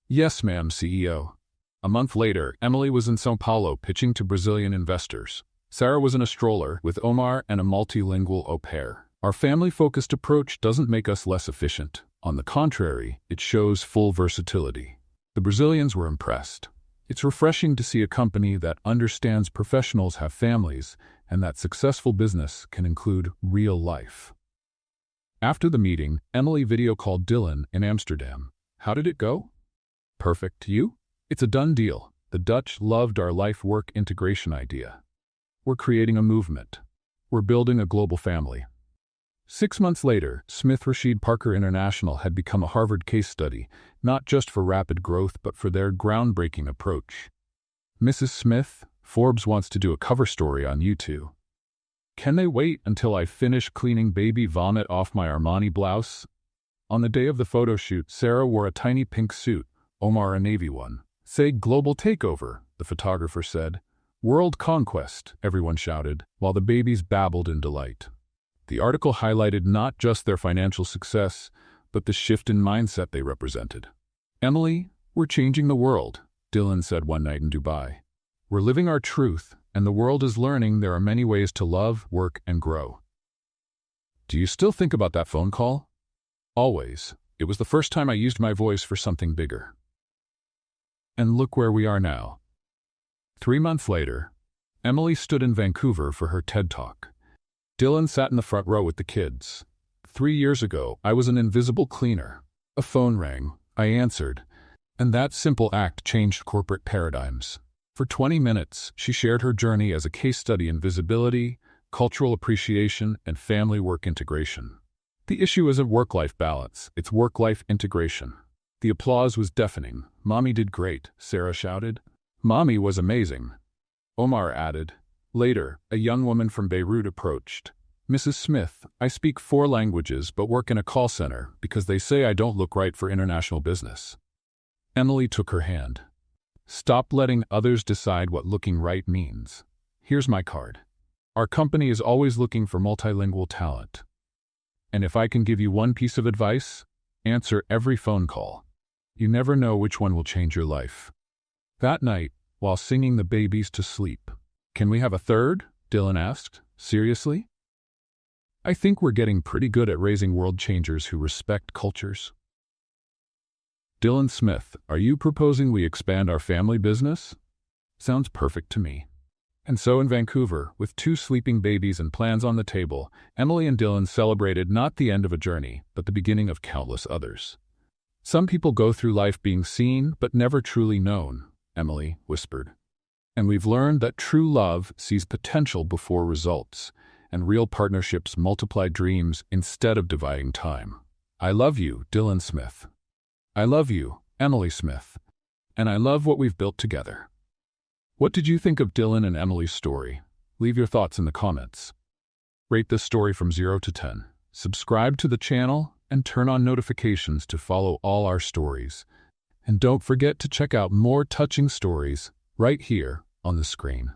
Yes, ma'am, CEO. A month later, Emily was in São Paulo pitching to Brazilian investors. Sarah was in a stroller with Omar and a multilingual au pair. Our family-focused approach doesn't make us less efficient. On the contrary, it shows full versatility. The Brazilians were impressed. It's refreshing to see a company that understands professionals have families and that successful business can include real life. After the meeting, Emily video called Dylan in Amsterdam. How did it go? Perfect. You? It's a done deal. The Dutch loved our life-work integration idea. We're creating a movement. We're building a global family. 6 months later, Smith Rashid Parker International had become a Harvard case study, not just for rapid growth but for their groundbreaking approach. Mrs. Smith, Forbes wants to do a cover story on you two. Can they wait until I finish cleaning baby vomit off my Armani blouse? On the day of the photo shoot, Sarah wore a tiny pink suit, Omar a navy one. Say global takeover, the photographer said. World conquest, everyone shouted, while the babies babbled in delight. The article highlighted not just their financial success, but the shift in mindset they represented. Emily, we're changing the world, Dylan said one night in Dubai. We're living our truth, and the world is learning there are many ways to love, work, and grow. Do you still think about that phone call? Always. It was the first time I used my voice for something bigger. And look where we are now. 3 months later, Emily stood in Vancouver for her TED Talk. Dylan sat in the front row with the kids. 3 years ago, I was an invisible cleaner. A phone rang. I answered. And that simple act changed corporate paradigms. For 20 minutes, she shared her journey as a case study in visibility, cultural appreciation, and family work integration. The issue isn't work-life balance, it's work-life integration. The applause was deafening. Mommy did great, Sarah shouted. Mommy was amazing, Omar added. Later, a young woman from Beirut approached. Mrs. Smith, I speak 4 languages but work in a call center because they say I don't look right for international business. Emily took her hand. Stop letting others decide what looking right means. Here's my card. Our company is always looking for multilingual talent. And if I can give you one piece of advice, answer every phone call. You never know which one will change your life. That night, while singing the babies to sleep, "Can we have a third?" Dylan asked. "Seriously?" I think we're getting pretty good at raising world changers who respect cultures. Dylan Smith, are you proposing we expand our family business? Sounds perfect to me. And so in Vancouver, with 2 sleeping babies and plans on the table, Emily and Dylan celebrated not the end of a journey, but the beginning of countless others. Some people go through life being seen, but never truly known, Emily whispered. And we've learned that true love sees potential before results, and real partnerships multiply dreams instead of dividing time. I love you, Dylan Smith. I love you, Emily Smith. And I love what we've built together. What did you think of Dylan and Emily's story? Leave your thoughts in the comments. Rate this story from 0 to 10. Subscribe to the channel and turn on notifications to follow all our stories. And don't forget to check out more touching stories right here on the screen.